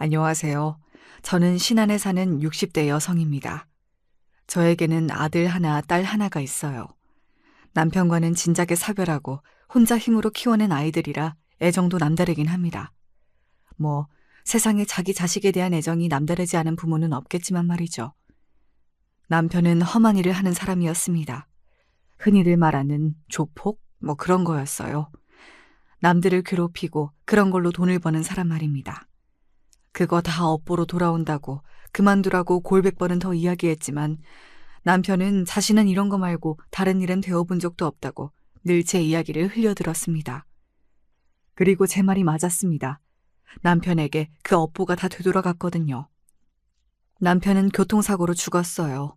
안녕하세요. 저는 신안에 사는 60대 여성입니다. 저에게는 아들 하나, 딸 하나가 있어요. 남편과는 진작에 사별하고 혼자 힘으로 키워낸 아이들이라 애정도 남다르긴 합니다. 뭐 세상에 자기 자식에 대한 애정이 남다르지 않은 부모는 없겠지만 말이죠. 남편은 험한 일을 하는 사람이었습니다. 흔히들 말하는 조폭? 뭐 그런 거였어요. 남들을 괴롭히고 그런 걸로 돈을 버는 사람 말입니다. 그거 다 업보로 돌아온다고 그만두라고 골백 번은 더 이야기했지만 남편은 자신은 이런 거 말고 다른 일은 되어본 적도 없다고 늘 제 이야기를 흘려들었습니다. 그리고 제 말이 맞았습니다. 남편에게 그 업보가 다 되돌아갔거든요. 남편은 교통사고로 죽었어요.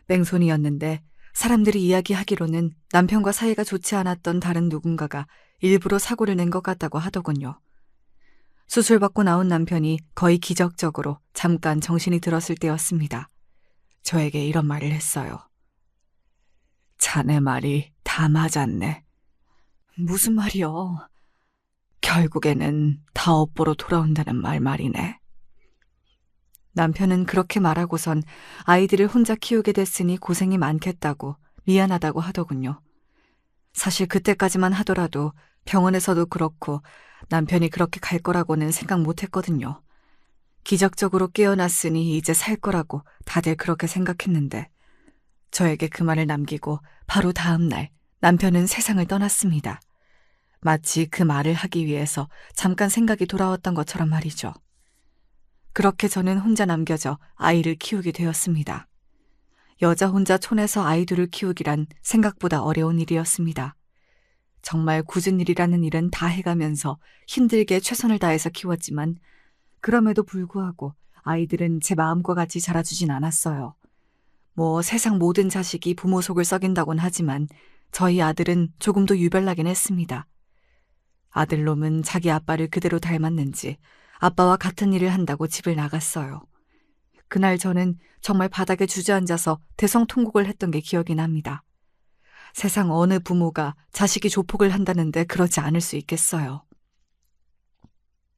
뺑소니였는데 사람들이 이야기하기로는 남편과 사이가 좋지 않았던 다른 누군가가 일부러 사고를 낸 것 같다고 하더군요. 수술받고 나온 남편이 거의 기적적으로 잠깐 정신이 들었을 때였습니다. 저에게 이런 말을 했어요. 자네 말이 다 맞았네. 무슨 말이요? 결국에는 다 업보로 돌아온다는 말이네. 남편은 그렇게 말하고선 아이들을 혼자 키우게 됐으니 고생이 많겠다고 미안하다고 하더군요. 사실 그때까지만 하더라도 병원에서도 그렇고 남편이 그렇게 갈 거라고는 생각 못 했거든요. 기적적으로 깨어났으니 이제 살 거라고 다들 그렇게 생각했는데 저에게 그 말을 남기고 바로 다음 날 남편은 세상을 떠났습니다. 마치 그 말을 하기 위해서 잠깐 생각이 돌아왔던 것처럼 말이죠. 그렇게 저는 혼자 남겨져 아이를 키우게 되었습니다. 여자 혼자 촌에서 아이들을 키우기란 생각보다 어려운 일이었습니다. 정말 굳은 일이라는 일은 다 해가면서 힘들게 최선을 다해서 키웠지만 그럼에도 불구하고 아이들은 제 마음과 같이 자라주진 않았어요. 뭐 세상 모든 자식이 부모 속을 썩인다곤 하지만 저희 아들은 조금 더 유별나긴 했습니다. 아들놈은 자기 아빠를 그대로 닮았는지 아빠와 같은 일을 한다고 집을 나갔어요. 그날 저는 정말 바닥에 주저앉아서 대성통곡을 했던 게 기억이 납니다. 세상 어느 부모가 자식이 조폭을 한다는데 그러지 않을 수 있겠어요.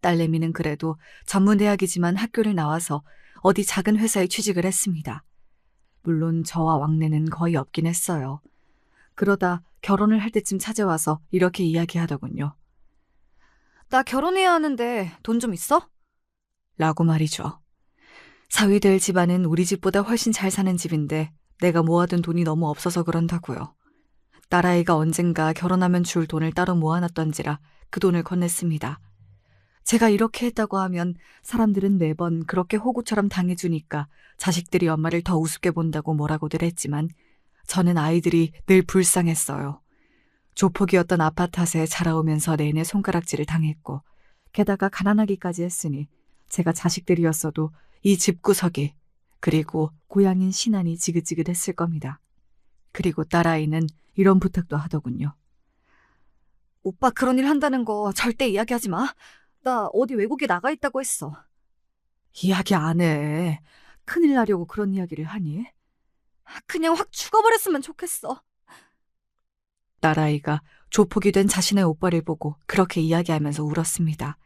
딸내미는 그래도 전문대학이지만 학교를 나와서 어디 작은 회사에 취직을 했습니다. 물론 저와 왕래는 거의 없긴 했어요. 그러다 결혼을 할 때쯤 찾아와서 이렇게 이야기하더군요. 나 결혼해야 하는데 돈 좀 있어? 라고 말이죠. 사위될 집안은 우리 집보다 훨씬 잘 사는 집인데 내가 모아둔 돈이 너무 없어서 그런다고요. 딸아이가 언젠가 결혼하면 줄 돈을 따로 모아놨던지라 그 돈을 건넸습니다. 제가 이렇게 했다고 하면 사람들은 매번 그렇게 호구처럼 당해주니까 자식들이 엄마를 더 우습게 본다고 뭐라고들 했지만 저는 아이들이 늘 불쌍했어요. 조폭이었던 아빠 탓에 자라오면서 내내 손가락질을 당했고 게다가 가난하기까지 했으니 제가 자식들이었어도 이 집구석이 그리고 고향인 신안이 지긋지긋했을 겁니다. 그리고 딸아이는 이런 부탁도 하더군요. 오빠 그런 일 한다는 거 절대 이야기하지 마. 나 어디 외국에 나가 있다고 했어. 이야기 안 해. 큰일 나려고 그런 이야기를 하니? 그냥 확 죽어버렸으면 좋겠어. 딸아이가 조폭이 된 자신의 오빠를 보고 그렇게 이야기하면서 울었습니다.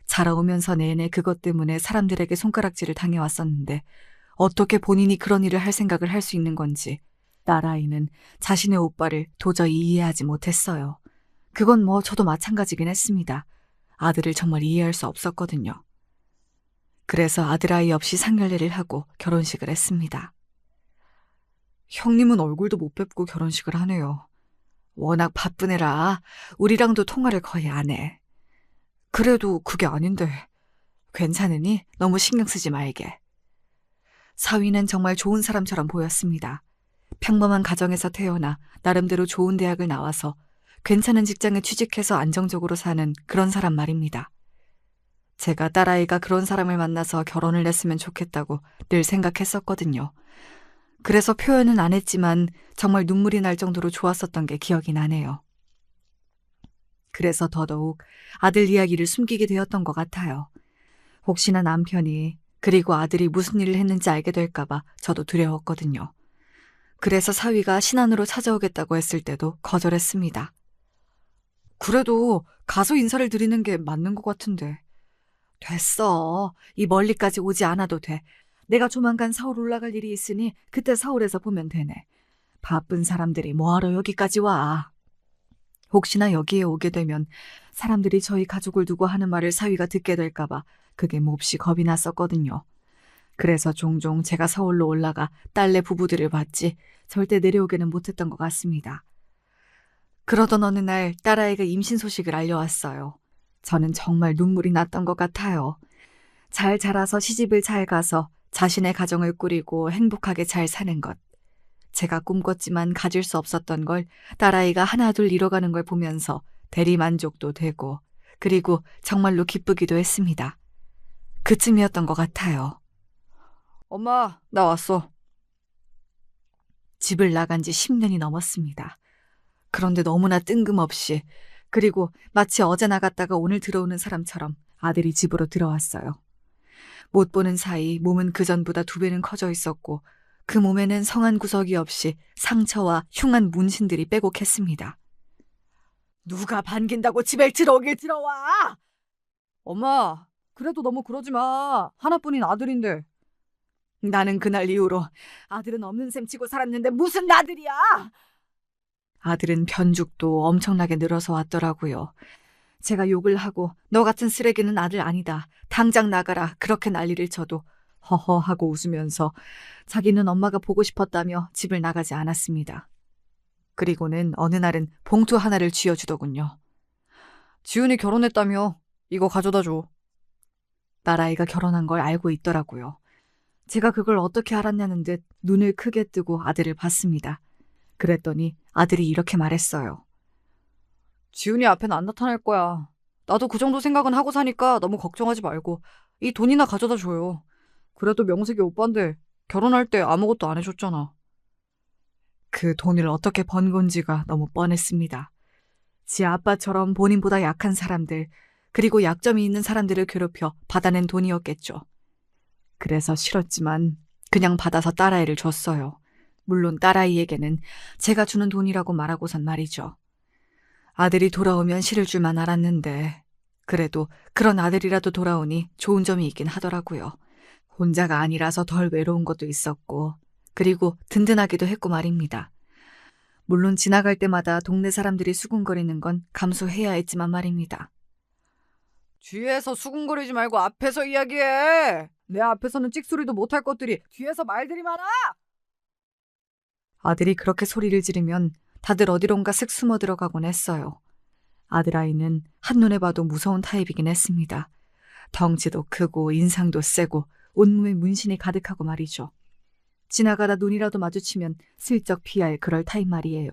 자라오면서 내내 그것 때문에 사람들에게 손가락질을 당해왔었는데 어떻게 본인이 그런 일을 할 생각을 할 수 있는 건지 딸아이는 자신의 오빠를 도저히 이해하지 못했어요. 그건 뭐 저도 마찬가지긴 했습니다. 아들을 정말 이해할 수 없었거든요. 그래서 아들아이 없이 상견례를 하고 결혼식을 했습니다. 형님은 얼굴도 못 뵙고 결혼식을 하네요. 워낙 바쁜 애라 우리랑도 통화를 거의 안 해. 그래도 그게 아닌데 괜찮으니 너무 신경 쓰지 말게. 사위는 정말 좋은 사람처럼 보였습니다. 평범한 가정에서 태어나 나름대로 좋은 대학을 나와서 괜찮은 직장에 취직해서 안정적으로 사는 그런 사람 말입니다. 제가 딸아이가 그런 사람을 만나서 결혼을 했으면 좋겠다고 늘 생각했었거든요. 그래서 표현은 안 했지만 정말 눈물이 날 정도로 좋았었던 게 기억이 나네요. 그래서 더더욱 아들 이야기를 숨기게 되었던 것 같아요. 혹시나 남편이 그리고 아들이 무슨 일을 했는지 알게 될까봐 저도 두려웠거든요. 그래서 사위가 신안으로 찾아오겠다고 했을 때도 거절했습니다. 그래도 가서 인사를 드리는 게 맞는 것 같은데 됐어. 이 멀리까지 오지 않아도 돼. 내가 조만간 서울 올라갈 일이 있으니 그때 서울에서 보면 되네. 바쁜 사람들이 뭐하러 여기까지 와. 혹시나 여기에 오게 되면 사람들이 저희 가족을 두고 하는 말을 사위가 듣게 될까봐 그게 몹시 겁이 났었거든요. 그래서 종종 제가 서울로 올라가 딸네 부부들을 봤지 절대 내려오게는 못했던 것 같습니다. 그러던 어느 날 딸아이가 임신 소식을 알려왔어요. 저는 정말 눈물이 났던 것 같아요. 잘 자라서 시집을 잘 가서 자신의 가정을 꾸리고 행복하게 잘 사는 것. 제가 꿈꿨지만 가질 수 없었던 걸 딸아이가 하나둘 이뤄가는 걸 보면서 대리만족도 되고 그리고 정말로 기쁘기도 했습니다. 그쯤이었던 것 같아요. 엄마, 나 왔어. 집을 나간 지 10년이 넘었습니다. 그런데 너무나 뜬금없이 그리고 마치 어제 나갔다가 오늘 들어오는 사람처럼 아들이 집으로 들어왔어요. 못 보는 사이 몸은 그전보다 2배는 커져 있었고 그 몸에는 성한 구석이 없이 상처와 흉한 문신들이 빼곡했습니다. 누가 반긴다고 집에 들어오길 들어와! 엄마, 그래도 너무 그러지 마. 하나뿐인 아들인데. 나는 그날 이후로 아들은 없는 셈 치고 살았는데 무슨 아들이야! 아들은 변죽도 엄청나게 늘어서 왔더라고요. 제가 욕을 하고 너 같은 쓰레기는 아들 아니다. 당장 나가라. 그렇게 난리를 쳐도 허허 하고 웃으면서 자기는 엄마가 보고 싶었다며 집을 나가지 않았습니다. 그리고는 어느 날은 봉투 하나를 쥐어주더군요. 지훈이 결혼했다며. 이거 가져다 줘. 딸아이가 결혼한 걸 알고 있더라고요. 제가 그걸 어떻게 알았냐는 듯 눈을 크게 뜨고 아들을 봤습니다. 그랬더니 아들이 이렇게 말했어요. 지훈이 앞엔 안 나타날 거야. 나도 그 정도 생각은 하고 사니까 너무 걱정하지 말고 이 돈이나 가져다 줘요. 그래도 명색이 오빠인데 결혼할 때 아무것도 안 해줬잖아. 그 돈을 어떻게 번 건지가 너무 뻔했습니다. 지 아빠처럼 본인보다 약한 사람들, 그리고 약점이 있는 사람들을 괴롭혀 받아낸 돈이었겠죠. 그래서 싫었지만 그냥 받아서 딸아이를 줬어요. 물론 딸아이에게는 제가 주는 돈이라고 말하고선 말이죠. 아들이 돌아오면 실을 줄만 알았는데 그래도 그런 아들이라도 돌아오니 좋은 점이 있긴 하더라고요. 혼자가 아니라서 덜 외로운 것도 있었고 그리고 든든하기도 했고 말입니다. 물론 지나갈 때마다 동네 사람들이 수군거리는 건 감수해야 했지만 말입니다. 뒤에서 수군거리지 말고 앞에서 이야기해. 내 앞에서는 찍소리도 못할 것들이 뒤에서 말들이 많아. 아들이 그렇게 소리를 지르면 다들 어디론가 슥 숨어 들어가곤 했어요. 아들아이는 한눈에 봐도 무서운 타입이긴 했습니다. 덩치도 크고 인상도 세고 온몸에 문신이 가득하고 말이죠. 지나가다 눈이라도 마주치면 슬쩍 피할 그럴 타입 말이에요.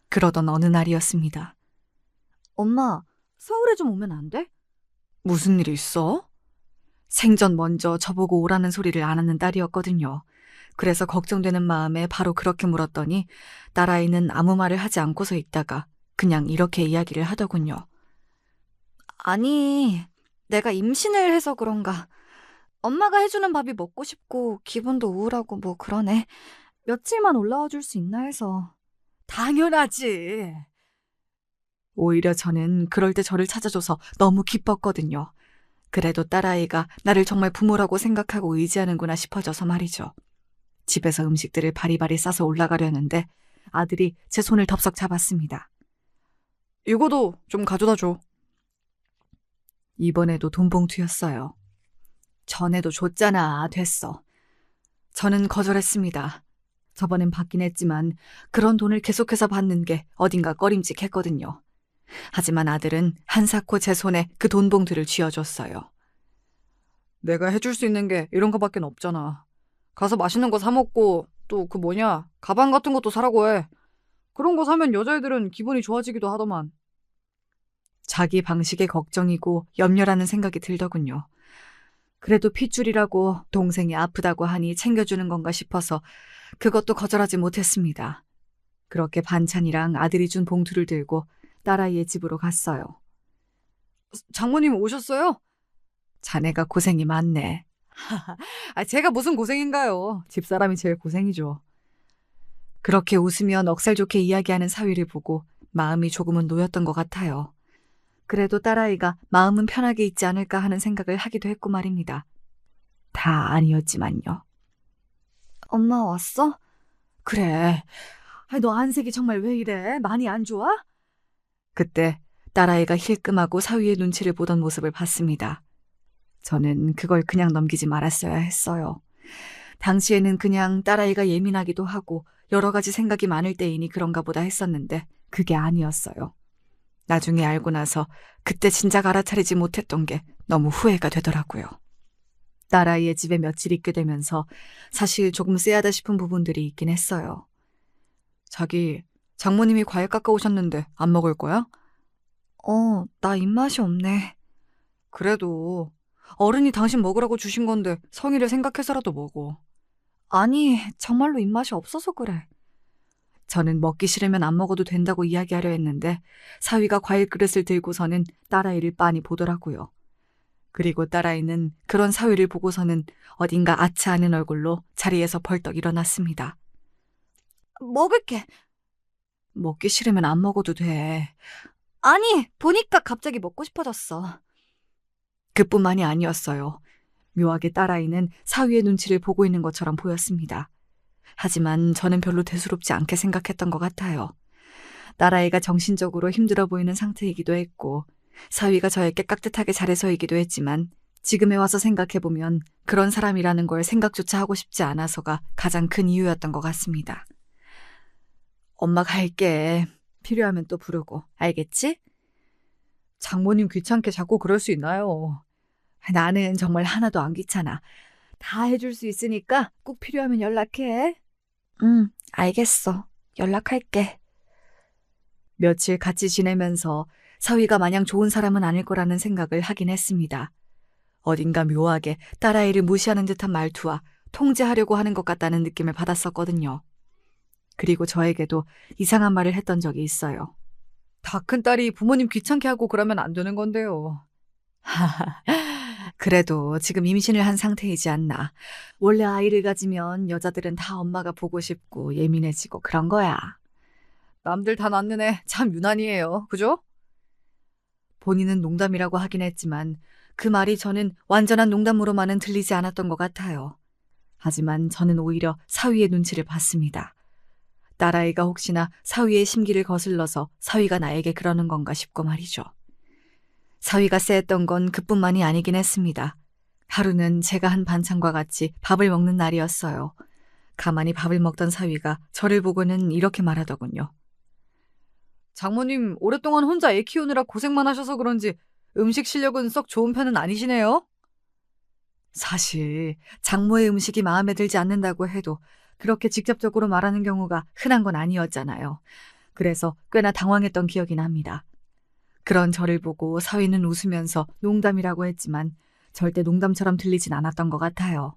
그러던 어느 날이었습니다. 엄마, 서울에 좀 오면 안 돼? 무슨 일 있어? 생전 먼저 저보고 오라는 소리를 안 하는 딸이었거든요. 그래서 걱정되는 마음에 바로 그렇게 물었더니 딸아이는 아무 말을 하지 않고서 있다가 그냥 이렇게 이야기를 하더군요. 아니, 내가 임신을 해서 그런가. 엄마가 해주는 밥이 먹고 싶고 기분도 우울하고 뭐 그러네. 며칠만 올라와 줄 수 있나 해서. 당연하지. 오히려 저는 그럴 때 저를 찾아줘서 너무 기뻤거든요. 그래도 딸아이가 나를 정말 부모라고 생각하고 의지하는구나 싶어져서 말이죠. 집에서 음식들을 바리바리 싸서 올라가려는데 아들이 제 손을 덥석 잡았습니다. 이거도 좀 가져다 줘. 이번에도 돈봉투였어요. 전에도 줬잖아. 됐어. 저는 거절했습니다. 저번엔 받긴 했지만 그런 돈을 계속해서 받는 게 어딘가 꺼림칙했거든요. 하지만 아들은 한사코 제 손에 그 돈봉투를 쥐어줬어요. 내가 해줄 수 있는 게 이런 거밖에 없잖아. 가서 맛있는 거 사 먹고 또 그 가방 같은 것도 사라고 해. 그런 거 사면 여자애들은 기분이 좋아지기도 하더만. 자기 방식의 걱정이고 염려라는 생각이 들더군요. 그래도 핏줄이라고 동생이 아프다고 하니 챙겨주는 건가 싶어서 그것도 거절하지 못했습니다. 그렇게 반찬이랑 아들이 준 봉투를 들고 딸아이의 집으로 갔어요. 장모님 오셨어요? 자네가 고생이 많네. 제가 무슨 고생인가요? 집사람이 제일 고생이죠. 그렇게 웃으며 넉살 좋게 이야기하는 사위를 보고 마음이 조금은 놓였던 것 같아요. 그래도 딸아이가 마음은 편하게 있지 않을까 하는 생각을 하기도 했고 말입니다. 다 아니었지만요. 엄마 왔어? 그래. 너 안색이 정말 왜 이래? 많이 안 좋아? 그때 딸아이가 힐끔하고 사위의 눈치를 보던 모습을 봤습니다. 저는 그걸 그냥 넘기지 말았어야 했어요. 당시에는 그냥 딸아이가 예민하기도 하고 여러 가지 생각이 많을 때이니 그런가 보다 했었는데 그게 아니었어요. 나중에 알고 나서 그때 진작 알아차리지 못했던 게 너무 후회가 되더라고요. 딸아이의 집에 며칠 있게 되면서 사실 조금 쎄하다 싶은 부분들이 있긴 했어요. 자기, 장모님이 과일 깎아오셨는데 안 먹을 거야? 나 입맛이 없네. 그래도 어른이 당신 먹으라고 주신 건데 성의를 생각해서라도 먹어. 아니, 정말로 입맛이 없어서 그래. 저는 먹기 싫으면 안 먹어도 된다고 이야기하려 했는데 사위가 과일 그릇을 들고서는 딸아이를 빤히 보더라고요. 그리고 딸아이는 그런 사위를 보고서는 어딘가 아차하는 얼굴로 자리에서 벌떡 일어났습니다. 먹을게. 먹기 싫으면 안 먹어도 돼. 아니, 보니까 갑자기 먹고 싶어졌어. 그뿐만이 아니었어요. 묘하게 딸아이는 사위의 눈치를 보고 있는 것처럼 보였습니다. 하지만 저는 별로 대수롭지 않게 생각했던 것 같아요. 딸아이가 정신적으로 힘들어 보이는 상태이기도 했고 사위가 저에게 깍듯하게 잘해서이기도 했지만 지금에 와서 생각해보면 그런 사람이라는 걸 생각조차 하고 싶지 않아서가 가장 큰 이유였던 것 같습니다. 엄마 갈게. 필요하면 또 부르고. 알겠지? 장모님 귀찮게 자꾸 그럴 수 있나요? 나는 정말 하나도 안 귀찮아. 다 해줄 수 있으니까 꼭 필요하면 연락해. 응, 알겠어. 연락할게. 며칠 같이 지내면서 사위가 마냥 좋은 사람은 아닐 거라는 생각을 하긴 했습니다. 어딘가 묘하게 딸아이를 무시하는 듯한 말투와 통제하려고 하는 것 같다는 느낌을 받았었거든요. 그리고 저에게도 이상한 말을 했던 적이 있어요. 다 큰 딸이 부모님 귀찮게 하고 그러면 안 되는 건데요. 그래도 지금 임신을 한 상태이지 않나. 원래 아이를 가지면 여자들은 다 엄마가 보고 싶고 예민해지고 그런 거야. 남들 다 낳는 애 참 유난이에요. 그죠? 본인은 농담이라고 하긴 했지만 그 말이 저는 완전한 농담으로만은 들리지 않았던 것 같아요. 하지만 저는 오히려 사위의 눈치를 봤습니다. 딸아이가 혹시나 사위의 심기를 거슬러서 사위가 나에게 그러는 건가 싶고 말이죠. 사위가 쎄했던 건 그뿐만이 아니긴 했습니다. 하루는 제가 한 반찬과 같이 밥을 먹는 날이었어요. 가만히 밥을 먹던 사위가 저를 보고는 이렇게 말하더군요. 장모님 오랫동안 혼자 애 키우느라 고생만 하셔서 그런지 음식 실력은 썩 좋은 편은 아니시네요. 사실 장모의 음식이 마음에 들지 않는다고 해도 그렇게 직접적으로 말하는 경우가 흔한 건 아니었잖아요. 그래서 꽤나 당황했던 기억이 납니다. 그런 저를 보고 사위는 웃으면서 농담이라고 했지만 절대 농담처럼 들리진 않았던 것 같아요.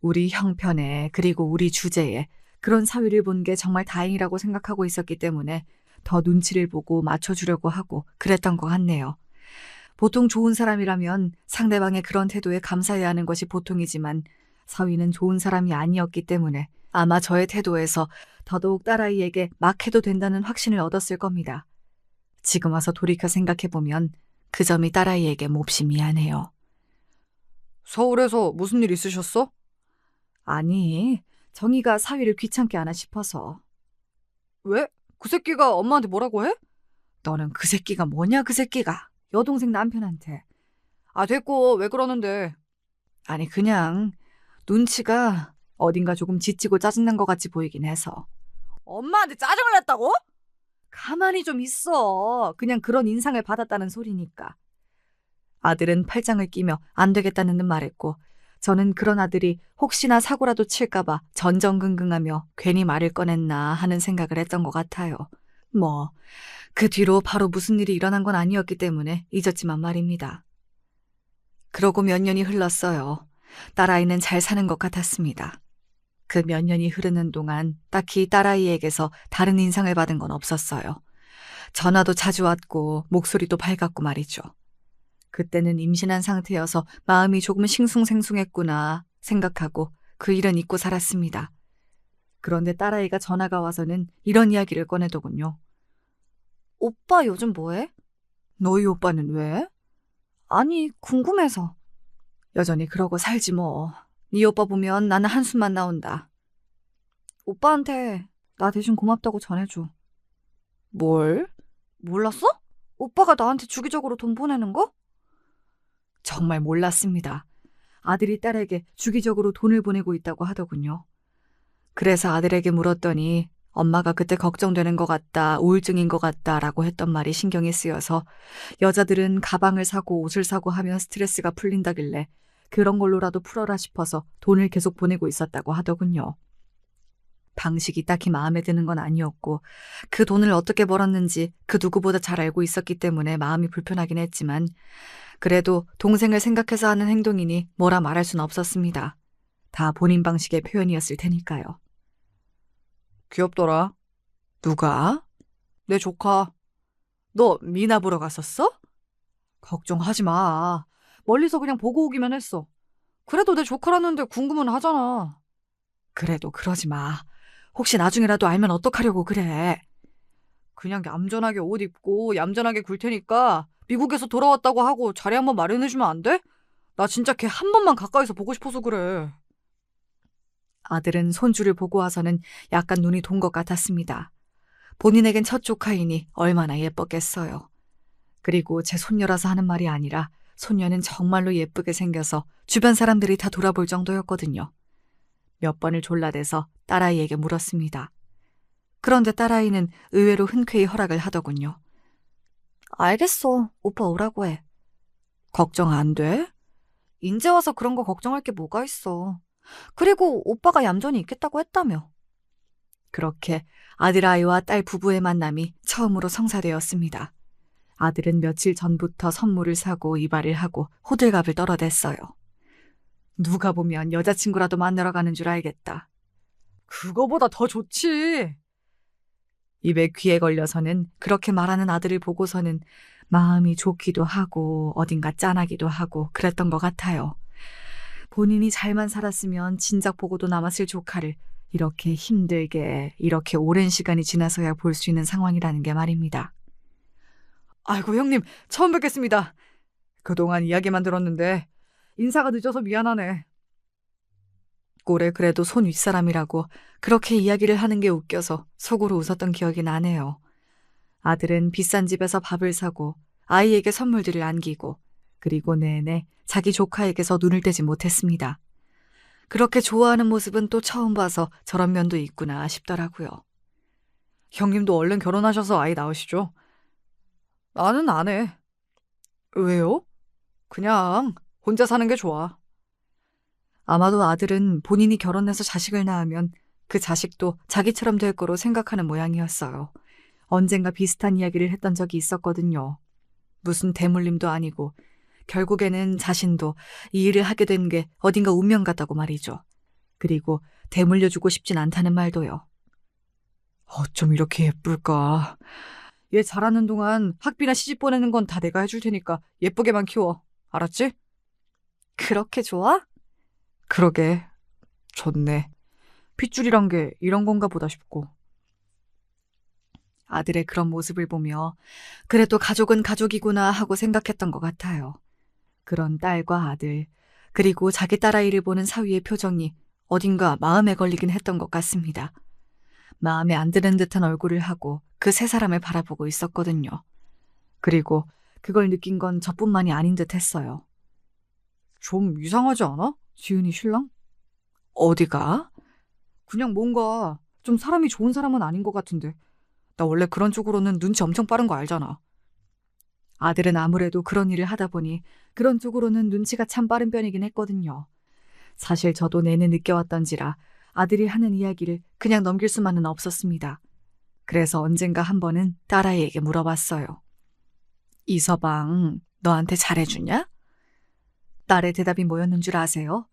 우리 형편에 그리고 우리 주제에 그런 사위를 본 게 정말 다행이라고 생각하고 있었기 때문에 더 눈치를 보고 맞춰주려고 하고 그랬던 것 같네요. 보통 좋은 사람이라면 상대방의 그런 태도에 감사해야 하는 것이 보통이지만 사위는 좋은 사람이 아니었기 때문에 아마 저의 태도에서 더더욱 딸아이에게 막 해도 된다는 확신을 얻었을 겁니다. 지금 와서 돌이켜 생각해보면 그 점이 딸아이에게 몹시 미안해요. 서울에서 무슨 일 있으셨어? 아니, 정희가 사위를 귀찮게 하나 싶어서. 왜? 그 새끼가 엄마한테 뭐라고 해? 너는 그 새끼가 뭐냐 그 새끼가. 여동생 남편한테. 아 됐고 왜 그러는데. 아니 그냥 눈치가 어딘가 조금 지치고 짜증난 것 같이 보이긴 해서. 엄마한테 짜증을 냈다고? 가만히 좀 있어. 그냥 그런 인상을 받았다는 소리니까. 아들은 팔짱을 끼며 안 되겠다는 듯 말했고 저는 그런 아들이 혹시나 사고라도 칠까봐 전전긍긍하며 괜히 말을 꺼냈나 하는 생각을 했던 것 같아요. 뭐 그 뒤로 바로 무슨 일이 일어난 건 아니었기 때문에 잊었지만 말입니다. 그러고 몇 년이 흘렀어요. 딸아이는 잘 사는 것 같았습니다. 그 몇 년이 흐르는 동안 딱히 딸아이에게서 다른 인상을 받은 건 없었어요. 전화도 자주 왔고 목소리도 밝았고 말이죠. 그때는 임신한 상태여서 마음이 조금 싱숭생숭했구나 생각하고 그 일은 잊고 살았습니다. 그런데 딸아이가 전화가 와서는 이런 이야기를 꺼내더군요. 오빠 요즘 뭐해? 너희 오빠는 왜? 아니, 궁금해서. 여전히 그러고 살지 뭐. 네 오빠 보면 나는 한숨만 나온다. 오빠한테 나 대신 고맙다고 전해줘. 뭘? 몰랐어? 오빠가 나한테 주기적으로 돈 보내는 거? 정말 몰랐습니다. 아들이 딸에게 주기적으로 돈을 보내고 있다고 하더군요. 그래서 아들에게 물었더니 엄마가 그때 걱정되는 것 같다, 우울증인 것 같다라고 했던 말이 신경이 쓰여서 여자들은 가방을 사고 옷을 사고 하면 스트레스가 풀린다길래 그런 걸로라도 풀어라 싶어서 돈을 계속 보내고 있었다고 하더군요. 방식이 딱히 마음에 드는 건 아니었고 그 돈을 어떻게 벌었는지 그 누구보다 잘 알고 있었기 때문에 마음이 불편하긴 했지만 그래도 동생을 생각해서 하는 행동이니 뭐라 말할 순 없었습니다. 다 본인 방식의 표현이었을 테니까요. 귀엽더라. 누가? 내 조카. 너 미나 보러 갔었어? 걱정하지 마. 멀리서 그냥 보고 오기만 했어. 그래도 내 조카라는데 궁금은 하잖아. 그래도 그러지 마. 혹시 나중에라도 알면 어떡하려고 그래. 그냥 얌전하게 옷 입고 얌전하게 굴 테니까 미국에서 돌아왔다고 하고 자리 한번 마련해주면 안 돼? 나 진짜 걔 한 번만 가까이서 보고 싶어서 그래. 아들은 손주를 보고 와서는 약간 눈이 돈 것 같았습니다. 본인에겐 첫 조카이니 얼마나 예뻤겠어요. 그리고 제 손녀라서 하는 말이 아니라 손녀는 정말로 예쁘게 생겨서 주변 사람들이 다 돌아볼 정도였거든요. 몇 번을 졸라대서 딸아이에게 물었습니다. 그런데 딸아이는 의외로 흔쾌히 허락을 하더군요. 알겠어. 오빠 오라고 해. 걱정 안 돼? 인제 와서 그런 거 걱정할 게 뭐가 있어. 그리고 오빠가 얌전히 있겠다고 했다며. 그렇게 아들아이와 딸 부부의 만남이 처음으로 성사되었습니다. 아들은 며칠 전부터 선물을 사고 이발을 하고 호들갑을 떨어댔어요. 누가 보면 여자친구라도 만나러 가는 줄 알겠다. 그거보다 더 좋지. 입에 귀에 걸려서는 그렇게 말하는 아들을 보고서는 마음이 좋기도 하고 어딘가 짠하기도 하고 그랬던 것 같아요. 본인이 잘만 살았으면 진작 보고도 남았을 조카를 이렇게 힘들게 이렇게 오랜 시간이 지나서야 볼 수 있는 상황이라는 게 말입니다. 아이고 형님 처음 뵙겠습니다. 그동안 이야기만 들었는데 인사가 늦어서 미안하네. 꼴에 그래도 손 윗사람이라고 그렇게 이야기를 하는 게 웃겨서 속으로 웃었던 기억이 나네요. 아들은 비싼 집에서 밥을 사고 아이에게 선물들을 안기고 그리고 내내 자기 조카에게서 눈을 떼지 못했습니다. 그렇게 좋아하는 모습은 또 처음 봐서 저런 면도 있구나 싶더라고요. 형님도 얼른 결혼하셔서 아이 낳으시죠? 나는 안 해. 왜요? 그냥 혼자 사는 게 좋아. 아마도 아들은 본인이 결혼해서 자식을 낳으면 그 자식도 자기처럼 될 거로 생각하는 모양이었어요. 언젠가 비슷한 이야기를 했던 적이 있었거든요. 무슨 대물림도 아니고 결국에는 자신도 이 일을 하게 된 게 어딘가 운명 같다고 말이죠. 그리고 대물려주고 싶진 않다는 말도요. 어쩜 이렇게 예쁠까. 얘 자라는 동안 학비나 시집 보내는 건 다 내가 해줄 테니까 예쁘게만 키워. 알았지? 그렇게 좋아? 그러게. 좋네. 핏줄이란 게 이런 건가 보다 싶고. 아들의 그런 모습을 보며 그래도 가족은 가족이구나 하고 생각했던 것 같아요. 그런 딸과 아들, 그리고 자기 딸아이를 보는 사위의 표정이 어딘가 마음에 걸리긴 했던 것 같습니다. 마음에 안 드는 듯한 얼굴을 하고 그 세 사람을 바라보고 있었거든요. 그리고 그걸 느낀 건 저뿐만이 아닌 듯 했어요. 좀 이상하지 않아? 지은이 신랑? 어디가? 그냥 뭔가 좀 사람이 좋은 사람은 아닌 것 같은데. 나 원래 그런 쪽으로는 눈치 엄청 빠른 거 알잖아. 아들은 아무래도 그런 일을 하다 보니 그런 쪽으로는 눈치가 참 빠른 편이긴 했거든요. 사실 저도 내내 느껴왔던지라 아들이 하는 이야기를 그냥 넘길 수만은 없었습니다. 그래서 언젠가 한 번은 딸아이에게 물어봤어요. 이서방, 너한테 잘해주냐? 딸의 대답이 뭐였는 줄 아세요?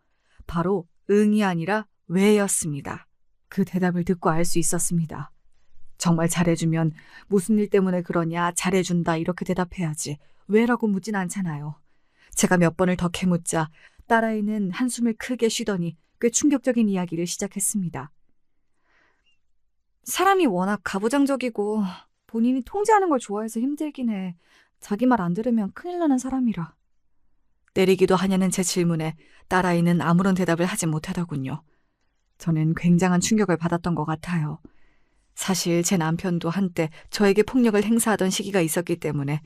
바로 응이 아니라 왜였습니다. 그 대답을 듣고 알 수 있었습니다. 정말 잘해주면 무슨 일 때문에 그러냐, 잘해준다 이렇게 대답해야지 왜라고 묻진 않잖아요. 제가 몇 번을 더 캐묻자 딸아이는 한숨을 크게 쉬더니 꽤 충격적인 이야기를 시작했습니다. 사람이 워낙 가부장적이고 본인이 통제하는 걸 좋아해서 힘들긴 해. 자기 말 안 들으면 큰일 나는 사람이라. 때리기도 하냐는 제 질문에 딸아이는 아무런 대답을 하지 못하더군요. 저는 굉장한 충격을 받았던 것 같아요. 사실 제 남편도 한때 저에게 폭력을 행사하던 시기가 있었기 때문에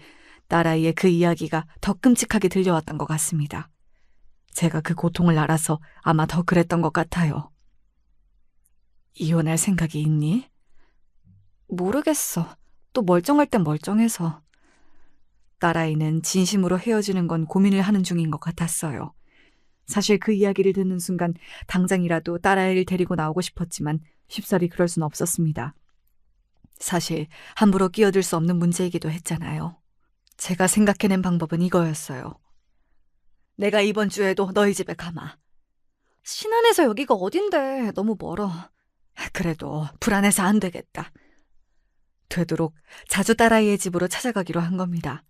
딸아이의 그 이야기가 더 끔찍하게 들려왔던 것 같습니다. 제가 그 고통을 알아서 아마 더 그랬던 것 같아요. 이혼할 생각이 있니? 모르겠어. 또 멀쩡할 땐 멀쩡해서. 딸아이는 진심으로 헤어지는 건 고민을 하는 중인 것 같았어요. 사실 그 이야기를 듣는 순간 당장이라도 딸아이를 데리고 나오고 싶었지만 쉽사리 그럴 순 없었습니다. 사실 함부로 끼어들 수 없는 문제이기도 했잖아요. 제가 생각해낸 방법은 이거였어요. 내가 이번 주에도 너희 집에 가마. 신안에서 여기가 어딘데 너무 멀어. 그래도 불안해서 안 되겠다. 되도록 자주 딸아이의 집으로 찾아가기로 한 겁니다.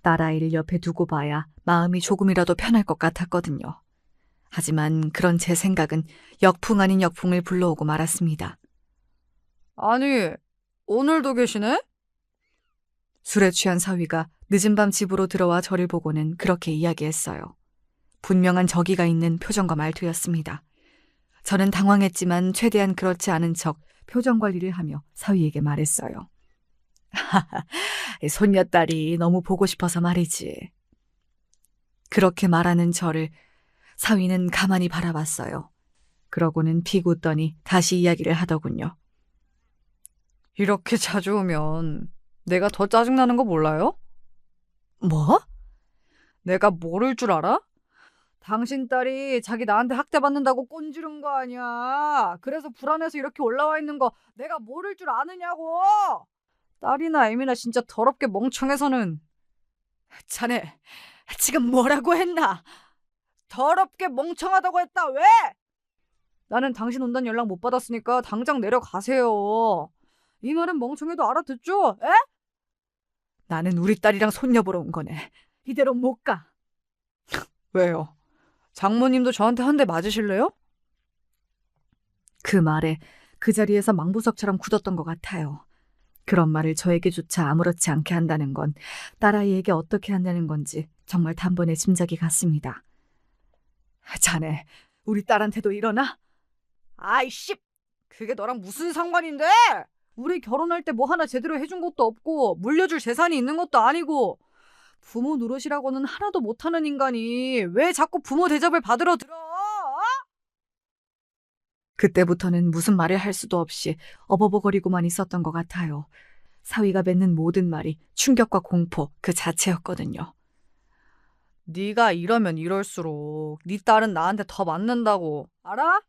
딸아이를 옆에 두고 봐야 마음이 조금이라도 편할 것 같았거든요. 하지만 그런 제 생각은 역풍 아닌 역풍을 불러오고 말았습니다. 아니, 오늘도 계시네? 술에 취한 사위가 늦은 밤 집으로 들어와 저를 보고는 그렇게 이야기했어요. 분명한 적의가 있는 표정과 말투였습니다. 저는 당황했지만 최대한 그렇지 않은 척 표정 관리를 하며 사위에게 말했어요. 손녀딸이 너무 보고 싶어서 말이지. 그렇게 말하는 저를 사위는 가만히 바라봤어요. 그러고는 픽 웃더니 다시 이야기를 하더군요. 이렇게 자주 오면 내가 더 짜증나는 거 몰라요? 뭐? 내가 모를 줄 알아? 당신 딸이 자기 나한테 학대받는다고 꼰지른 거 아니야. 그래서 불안해서 이렇게 올라와 있는 거 내가 모를 줄 아느냐고. 딸이나 애미나 진짜 더럽게 멍청해서는. 자네 지금 뭐라고 했나? 더럽게 멍청하다고 했다. 왜? 나는 당신 온다는 연락 못 받았으니까 당장 내려가세요. 이 말은 멍청해도 알아듣죠? 에? 나는 우리 딸이랑 손녀 보러 온 거네. 이대로 못 가. 왜요? 장모님도 저한테 한 대 맞으실래요? 그 말에 그 자리에서 망부석처럼 굳었던 것 같아요. 그런 말을 저에게조차 아무렇지 않게 한다는 건 딸아이에게 어떻게 한다는 건지 정말 단번에 짐작이 갔습니다. 자네, 우리 딸한테도 이러나? 아이씨, 그게 너랑 무슨 상관인데? 우리 결혼할 때 뭐 하나 제대로 해준 것도 없고 물려줄 재산이 있는 것도 아니고 부모 노릇이라고는 하나도 못하는 인간이 왜 자꾸 부모 대접을 받으러 들어? 그때부터는 무슨 말을 할 수도 없이 어버버거리고만 있었던 것 같아요. 사위가 맺는 모든 말이 충격과 공포 그 자체였거든요. 네가 이러면 이럴수록 네 딸은 나한테 더 맞는다고 알아?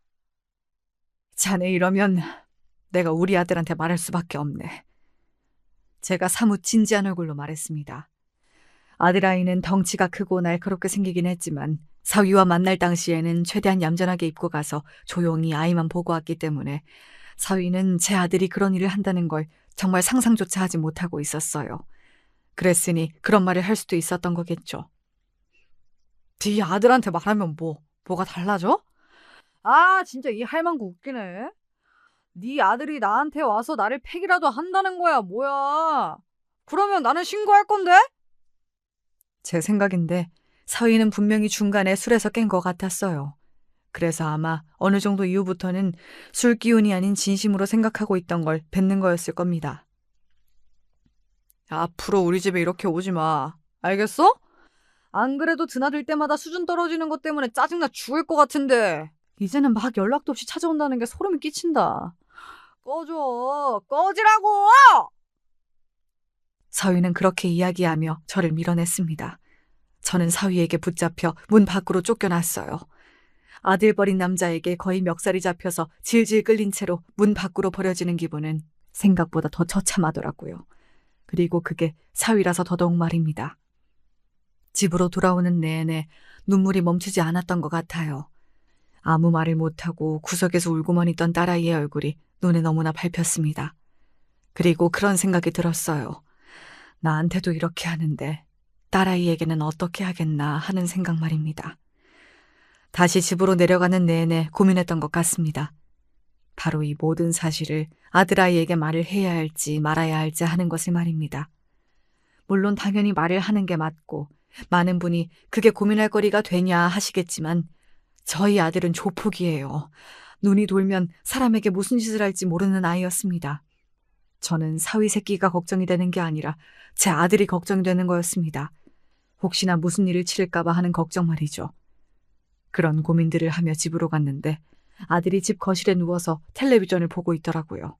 자네 이러면 내가 우리 아들한테 말할 수밖에 없네. 제가 사뭇 진지한 얼굴로 말했습니다. 아들아이는 덩치가 크고 날카롭게 생기긴 했지만 사위와 만날 당시에는 최대한 얌전하게 입고 가서 조용히 아이만 보고 왔기 때문에 사위는 제 아들이 그런 일을 한다는 걸 정말 상상조차 하지 못하고 있었어요. 그랬으니 그런 말을 할 수도 있었던 거겠죠. 네 아들한테 말하면 뭐가 달라져? 아, 진짜 이 할망구 웃기네. 네 아들이 나한테 와서 나를 패기라도 한다는 거야, 뭐야. 그러면 나는 신고할 건데? 제 생각인데 사위는 분명히 중간에 술에서 깬 것 같았어요. 그래서 아마 어느 정도 이후부터는 술 기운이 아닌 진심으로 생각하고 있던 걸 뱉는 거였을 겁니다. 앞으로 우리 집에 이렇게 오지 마. 알겠어? 안 그래도 드나들 때마다 수준 떨어지는 것 때문에 짜증나 죽을 것 같은데 이제는 막 연락도 없이 찾아온다는 게 소름이 끼친다. 꺼져. 꺼지라고! 사위는 그렇게 이야기하며 저를 밀어냈습니다. 저는 사위에게 붙잡혀 문 밖으로 쫓겨났어요. 아들 버린 남자에게 거의 멱살이 잡혀서 질질 끌린 채로 문 밖으로 버려지는 기분은 생각보다 더 처참하더라고요. 그리고 그게 사위라서 더더욱 말입니다. 집으로 돌아오는 내내 눈물이 멈추지 않았던 것 같아요. 아무 말을 못하고 구석에서 울고만 있던 딸아이의 얼굴이 눈에 너무나 밟혔습니다. 그리고 그런 생각이 들었어요. 나한테도 이렇게 하는데 딸아이에게는 어떻게 하겠나 하는 생각 말입니다. 다시 집으로 내려가는 내내 고민했던 것 같습니다. 바로 이 모든 사실을 아들아이에게 말을 해야 할지 말아야 할지 하는 것을 말입니다. 물론 당연히 말을 하는 게 맞고 많은 분이 그게 고민할 거리가 되냐 하시겠지만 저희 아들은 조폭이에요. 눈이 돌면 사람에게 무슨 짓을 할지 모르는 아이였습니다. 저는 사위 새끼가 걱정이 되는 게 아니라 제 아들이 걱정이 되는 거였습니다. 혹시나 무슨 일을 치를까 봐 하는 걱정 말이죠. 그런 고민들을 하며 집으로 갔는데 아들이 집 거실에 누워서 텔레비전을 보고 있더라고요.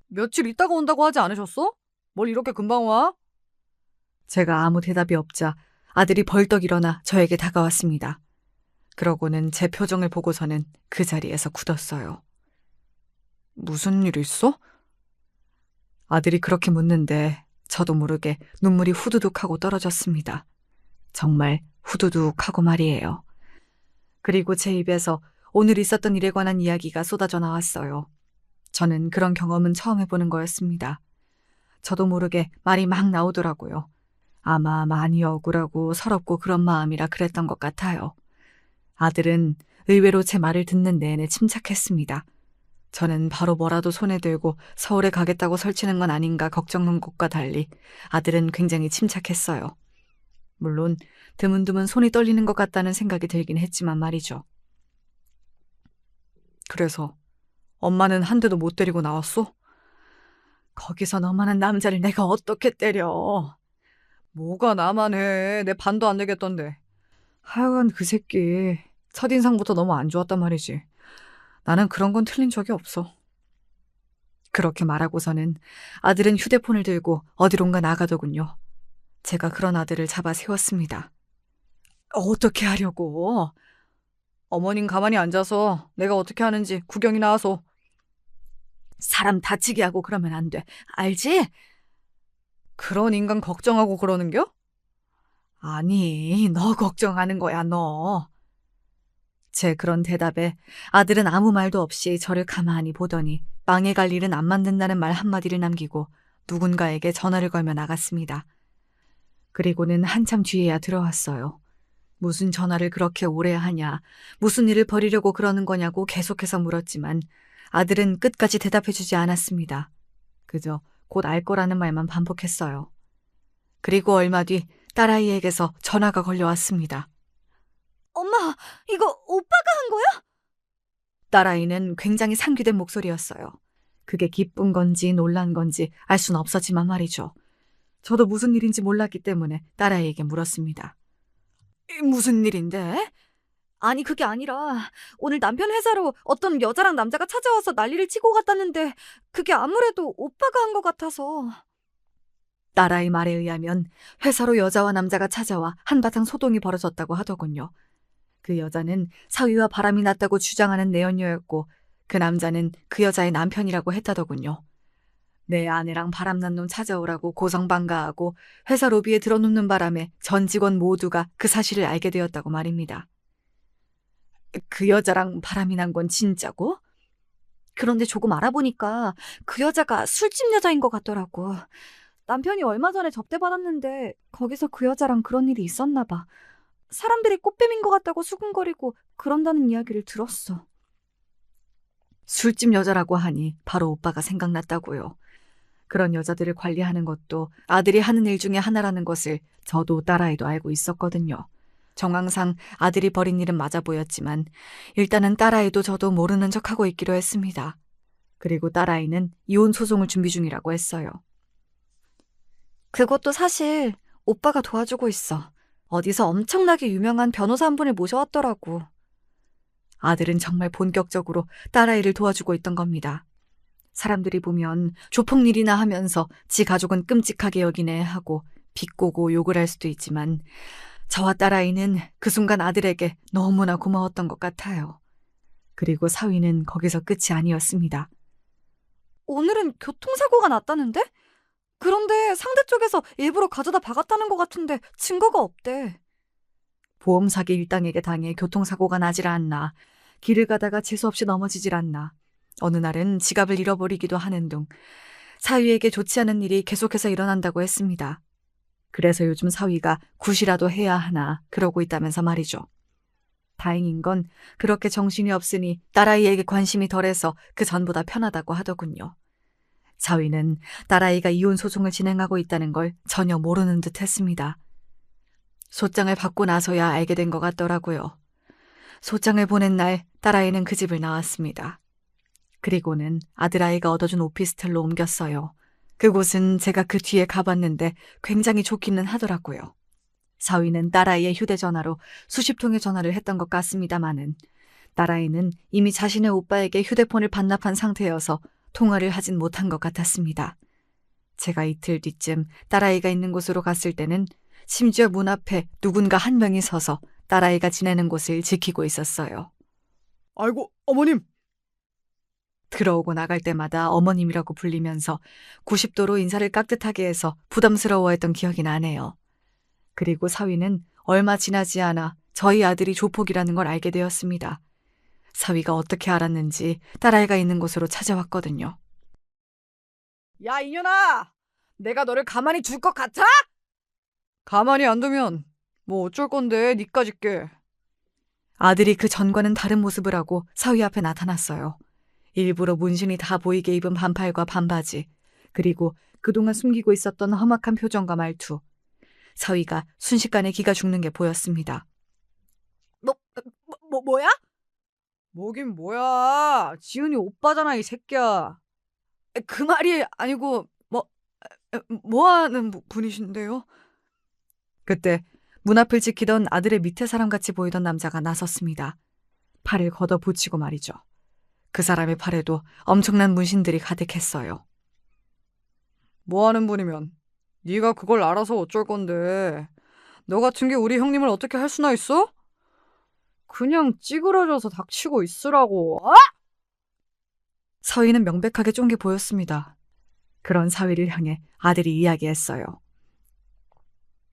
며칠 있다가 온다고 하지 않으셨어? 뭘 이렇게 금방 와? 제가 아무 대답이 없자 아들이 벌떡 일어나 저에게 다가왔습니다. 그러고는 제 표정을 보고서는 그 자리에서 굳었어요. 무슨 일 있어? 아들이 그렇게 묻는데 저도 모르게 눈물이 후두둑하고 떨어졌습니다. 정말 후두둑하고 말이에요. 그리고 제 입에서 오늘 있었던 일에 관한 이야기가 쏟아져 나왔어요. 저는 그런 경험은 처음 해보는 거였습니다. 저도 모르게 말이 막 나오더라고요. 아마 많이 억울하고 서럽고 그런 마음이라 그랬던 것 같아요. 아들은 의외로 제 말을 듣는 내내 침착했습니다. 저는 바로 뭐라도 손에 들고 서울에 가겠다고 설치는 건 아닌가 걱정한 것과 달리 아들은 굉장히 침착했어요. 물론 드문드문 손이 떨리는 것 같다는 생각이 들긴 했지만 말이죠. 그래서 엄마는 한 대도 못 때리고 나왔어? 거기서 너만한 남자를 내가 어떻게 때려? 뭐가 나만 해. 내 반도 안 되겠던데. 하여간 그 새끼 첫인상부터 너무 안 좋았단 말이지. 나는 그런 건 틀린 적이 없어. 그렇게 말하고서는 아들은 휴대폰을 들고 어디론가 나가더군요. 제가 그런 아들을 잡아 세웠습니다. 어떻게 하려고? 어머님 가만히 앉아서 내가 어떻게 하는지 구경이 나와서. 사람 다치게 하고 그러면 안 돼. 알지? 그런 인간 걱정하고 그러는겨? 아니, 너 걱정하는 거야, 너. 제 그런 대답에 아들은 아무 말도 없이 저를 가만히 보더니 빵에 갈 일은 안 만든다는 말 한마디를 남기고 누군가에게 전화를 걸며 나갔습니다. 그리고는 한참 뒤에야 들어왔어요. 무슨 전화를 그렇게 오래 하냐, 무슨 일을 벌이려고 그러는 거냐고 계속해서 물었지만 아들은 끝까지 대답해주지 않았습니다. 그저 곧 알 거라는 말만 반복했어요. 그리고 얼마 뒤 딸아이에게서 전화가 걸려왔습니다. 엄마, 이거 오빠가 한 거야? 딸아이는 굉장히 상기된 목소리였어요. 그게 기쁜 건지 놀란 건지 알 수는 없었지만 말이죠. 저도 무슨 일인지 몰랐기 때문에 딸아이에게 물었습니다. 무슨 일인데? 아니 그게 아니라 오늘 남편 회사로 어떤 여자랑 남자가 찾아와서 난리를 치고 갔다는데 그게 아무래도 오빠가 한 것 같아서. 딸아이 말에 의하면 회사로 여자와 남자가 찾아와 한바탕 소동이 벌어졌다고 하더군요. 그 여자는 사위와 바람이 났다고 주장하는 내연녀였고 그 남자는 그 여자의 남편이라고 했다더군요. 내 아내랑 바람난 놈 찾아오라고 고성방가하고 회사 로비에 들어눕는 바람에 전 직원 모두가 그 사실을 알게 되었다고 말입니다. 그 여자랑 바람이 난 건 진짜고? 그런데 조금 알아보니까 그 여자가 술집 여자인 것 같더라고. 남편이 얼마 전에 접대받았는데 거기서 그 여자랑 그런 일이 있었나 봐. 사람들이 꽃뱀인 것 같다고 수군거리고 그런다는 이야기를 들었어. 술집 여자라고 하니 바로 오빠가 생각났다고요. 그런 여자들을 관리하는 것도 아들이 하는 일 중에 하나라는 것을 저도 딸아이도 알고 있었거든요. 정황상 아들이 벌인 일은 맞아 보였지만 일단은 딸아이도 저도 모르는 척하고 있기로 했습니다. 그리고 딸아이는 이혼 소송을 준비 중이라고 했어요. 그것도 사실 오빠가 도와주고 있어. 어디서 엄청나게 유명한 변호사 한 분을 모셔왔더라고. 아들은 정말 본격적으로 딸아이를 도와주고 있던 겁니다. 사람들이 보면 조폭일이나 하면서 지 가족은 끔찍하게 여기네 하고 비꼬고 욕을 할 수도 있지만 저와 딸아이는 그 순간 아들에게 너무나 고마웠던 것 같아요. 그리고 사위는 거기서 끝이 아니었습니다. 오늘은 교통사고가 났다는데? 그런데 상대 쪽에서 일부러 가져다 박았다는 것 같은데 증거가 없대. 보험 사기 일당에게 당해 교통사고가 나질 않나. 길을 가다가 재수없이 넘어지질 않나. 어느 날은 지갑을 잃어버리기도 하는 등 사위에게 좋지 않은 일이 계속해서 일어난다고 했습니다. 그래서 요즘 사위가 굿이라도 해야 하나 그러고 있다면서 말이죠. 다행인 건 그렇게 정신이 없으니 딸아이에게 관심이 덜해서 그 전보다 편하다고 하더군요. 사위는 딸아이가 이혼 소송을 진행하고 있다는 걸 전혀 모르는 듯 했습니다. 소장을 받고 나서야 알게 된 것 같더라고요. 소장을 보낸 날 딸아이는 그 집을 나왔습니다. 그리고는 아들아이가 얻어준 오피스텔로 옮겼어요. 그곳은 제가 그 뒤에 가봤는데 굉장히 좋기는 하더라고요. 사위는 딸아이의 휴대전화로 수십 통의 전화를 했던 것 같습니다마는 딸아이는 이미 자신의 오빠에게 휴대폰을 반납한 상태여서 통화를 하진 못한 것 같았습니다. 제가 이틀 뒤쯤 딸아이가 있는 곳으로 갔을 때는 심지어 문 앞에 누군가 한 명이 서서 딸아이가 지내는 곳을 지키고 있었어요. 아이고, 어머님! 들어오고 나갈 때마다 어머님이라고 불리면서 90도로 인사를 깍듯하게 해서 부담스러워했던 기억이 나네요. 그리고 사위는 얼마 지나지 않아 저희 아들이 조폭이라는 걸 알게 되었습니다. 사위가 어떻게 알았는지 딸아이가 있는 곳으로 찾아왔거든요. 야, 이년아! 내가 너를 가만히 둘 것 같아? 가만히 안 두면 뭐 어쩔 건데, 니까짓 게. 아들이 그 전과는 다른 모습을 하고 사위 앞에 나타났어요. 일부러 문신이 다 보이게 입은 반팔과 반바지, 그리고 그동안 숨기고 있었던 험악한 표정과 말투. 사위가 순식간에 기가 죽는 게 보였습니다. 뭐야? 뭐긴 뭐야. 지은이 오빠잖아, 이 새끼야. 그 말이 아니고, 뭐 하는 분이신데요? 그때 문 앞을 지키던 아들의 밑에 사람같이 보이던 남자가 나섰습니다. 팔을 걷어붙이고 말이죠. 그 사람의 팔에도 엄청난 문신들이 가득했어요. 뭐 하는 분이면 네가 그걸 알아서 어쩔 건데. 너 같은 게 우리 형님을 어떻게 할 수나 있어? 그냥 찌그러져서 닥치고 있으라고. 아! 사위는 명백하게 쫀 게 보였습니다. 그런 사위를 향해 아들이 이야기했어요.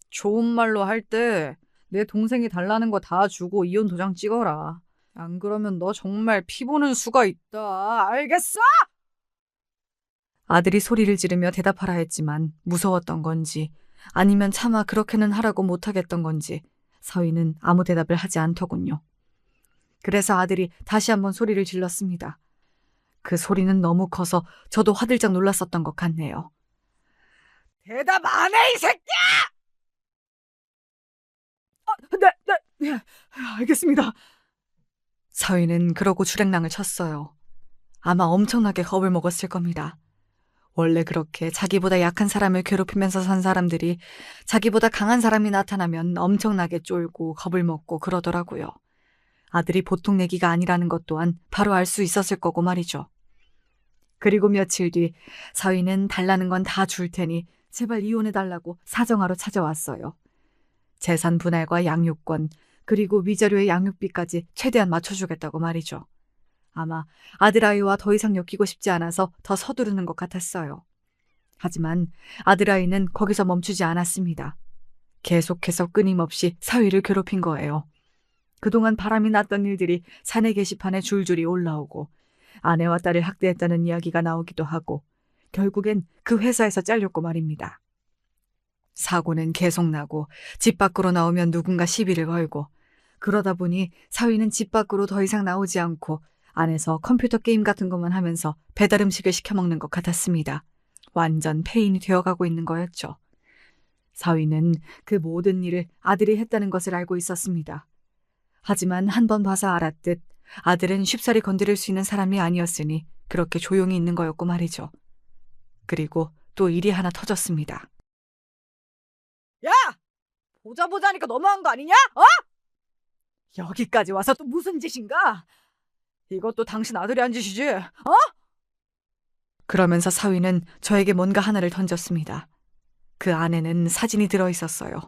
좋은 말로 할 때 내 동생이 달라는 거 다 주고 이혼 도장 찍어라. 안 그러면 너 정말 피 보는 수가 있다. 알겠어? 아들이 소리를 지르며 대답하라 했지만 무서웠던 건지 아니면 차마 그렇게는 하라고 못하겠던 건지 사위는 아무 대답을 하지 않더군요. 그래서 아들이 다시 한번 소리를 질렀습니다. 그 소리는 너무 커서 저도 화들짝 놀랐었던 것 같네요. 대답 안 해, 이 새끼야! 네, 알겠습니다. 사위는 그러고 주랭랑을 쳤어요. 아마 엄청나게 겁을 먹었을 겁니다. 원래 그렇게 자기보다 약한 사람을 괴롭히면서 산 사람들이 자기보다 강한 사람이 나타나면 엄청나게 쫄고 겁을 먹고 그러더라고요. 아들이 보통 내기가 아니라는 것 또한 바로 알 수 있었을 거고 말이죠. 그리고 며칠 뒤 사위는 달라는 건 다 줄 테니 제발 이혼해달라고 사정하러 찾아왔어요. 재산 분할과 양육권, 그리고 위자료의 양육비까지 최대한 맞춰주겠다고 말이죠. 아마 아들아이와 더 이상 엮이고 싶지 않아서 더 서두르는 것 같았어요. 하지만 아들아이는 거기서 멈추지 않았습니다. 계속해서 끊임없이 사위를 괴롭힌 거예요. 그동안 바람이 났던 일들이 사내 게시판에 줄줄이 올라오고 아내와 딸을 학대했다는 이야기가 나오기도 하고 결국엔 그 회사에서 잘렸고 말입니다. 사고는 계속 나고 집 밖으로 나오면 누군가 시비를 걸고 그러다 보니 사위는 집 밖으로 더 이상 나오지 않고 안에서 컴퓨터 게임 같은 것만 하면서 배달 음식을 시켜 먹는 것 같았습니다. 완전 폐인이 되어가고 있는 거였죠. 사위는 그 모든 일을 아들이 했다는 것을 알고 있었습니다. 하지만 한 번 봐서 알았듯 아들은 쉽사리 건드릴 수 있는 사람이 아니었으니 그렇게 조용히 있는 거였고 말이죠. 그리고 또 일이 하나 터졌습니다. 야! 보자 하니까 너무한 거 아니냐? 여기까지 와서 또 무슨 짓인가? 이것도 당신 아들이 한 짓이지? 그러면서 사위는 저에게 뭔가 하나를 던졌습니다. 그 안에는 사진이 들어있었어요.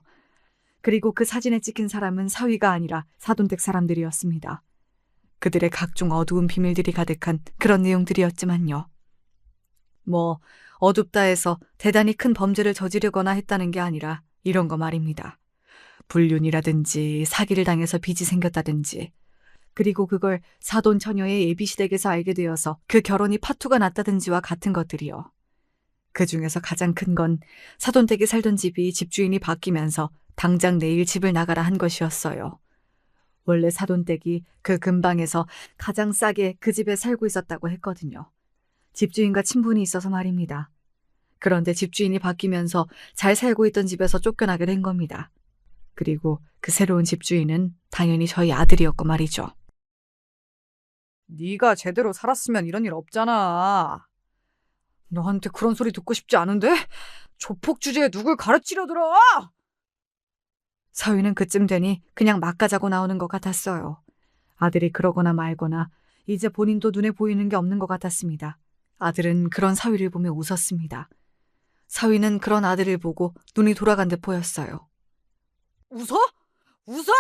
그리고 그 사진에 찍힌 사람은 사위가 아니라 사돈댁 사람들이었습니다. 그들의 각종 어두운 비밀들이 가득한 그런 내용들이었지만요. 뭐 어둡다 해서 대단히 큰 범죄를 저지르거나 했다는 게 아니라 이런 거 말입니다. 불륜이라든지 사기를 당해서 빚이 생겼다든지 그리고 그걸 사돈 처녀의 예비시댁에서 알게 되어서 그 결혼이 파투가 났다든지와 같은 것들이요. 그 중에서 가장 큰 건 사돈댁에 살던 집이 집주인이 바뀌면서 당장 내일 집을 나가라 한 것이었어요. 원래 사돈댁이 그 근방에서 가장 싸게 그 집에 살고 있었다고 했거든요. 집주인과 친분이 있어서 말입니다. 그런데 집주인이 바뀌면서 잘 살고 있던 집에서 쫓겨나게 된 겁니다. 그리고 그 새로운 집주인은 당연히 저희 아들이었고 말이죠. 네가 제대로 살았으면 이런 일 없잖아. 너한테 그런 소리 듣고 싶지 않은데? 조폭 주제에 누굴 가르치려 들어? 사위는 그쯤 되니 그냥 막 가자고 나오는 것 같았어요. 아들이 그러거나 말거나 이제 본인도 눈에 보이는 게 없는 것 같았습니다. 아들은 그런 사위를 보며 웃었습니다. 사위는 그런 아들을 보고 눈이 돌아간 듯 보였어요. 웃어? 웃어?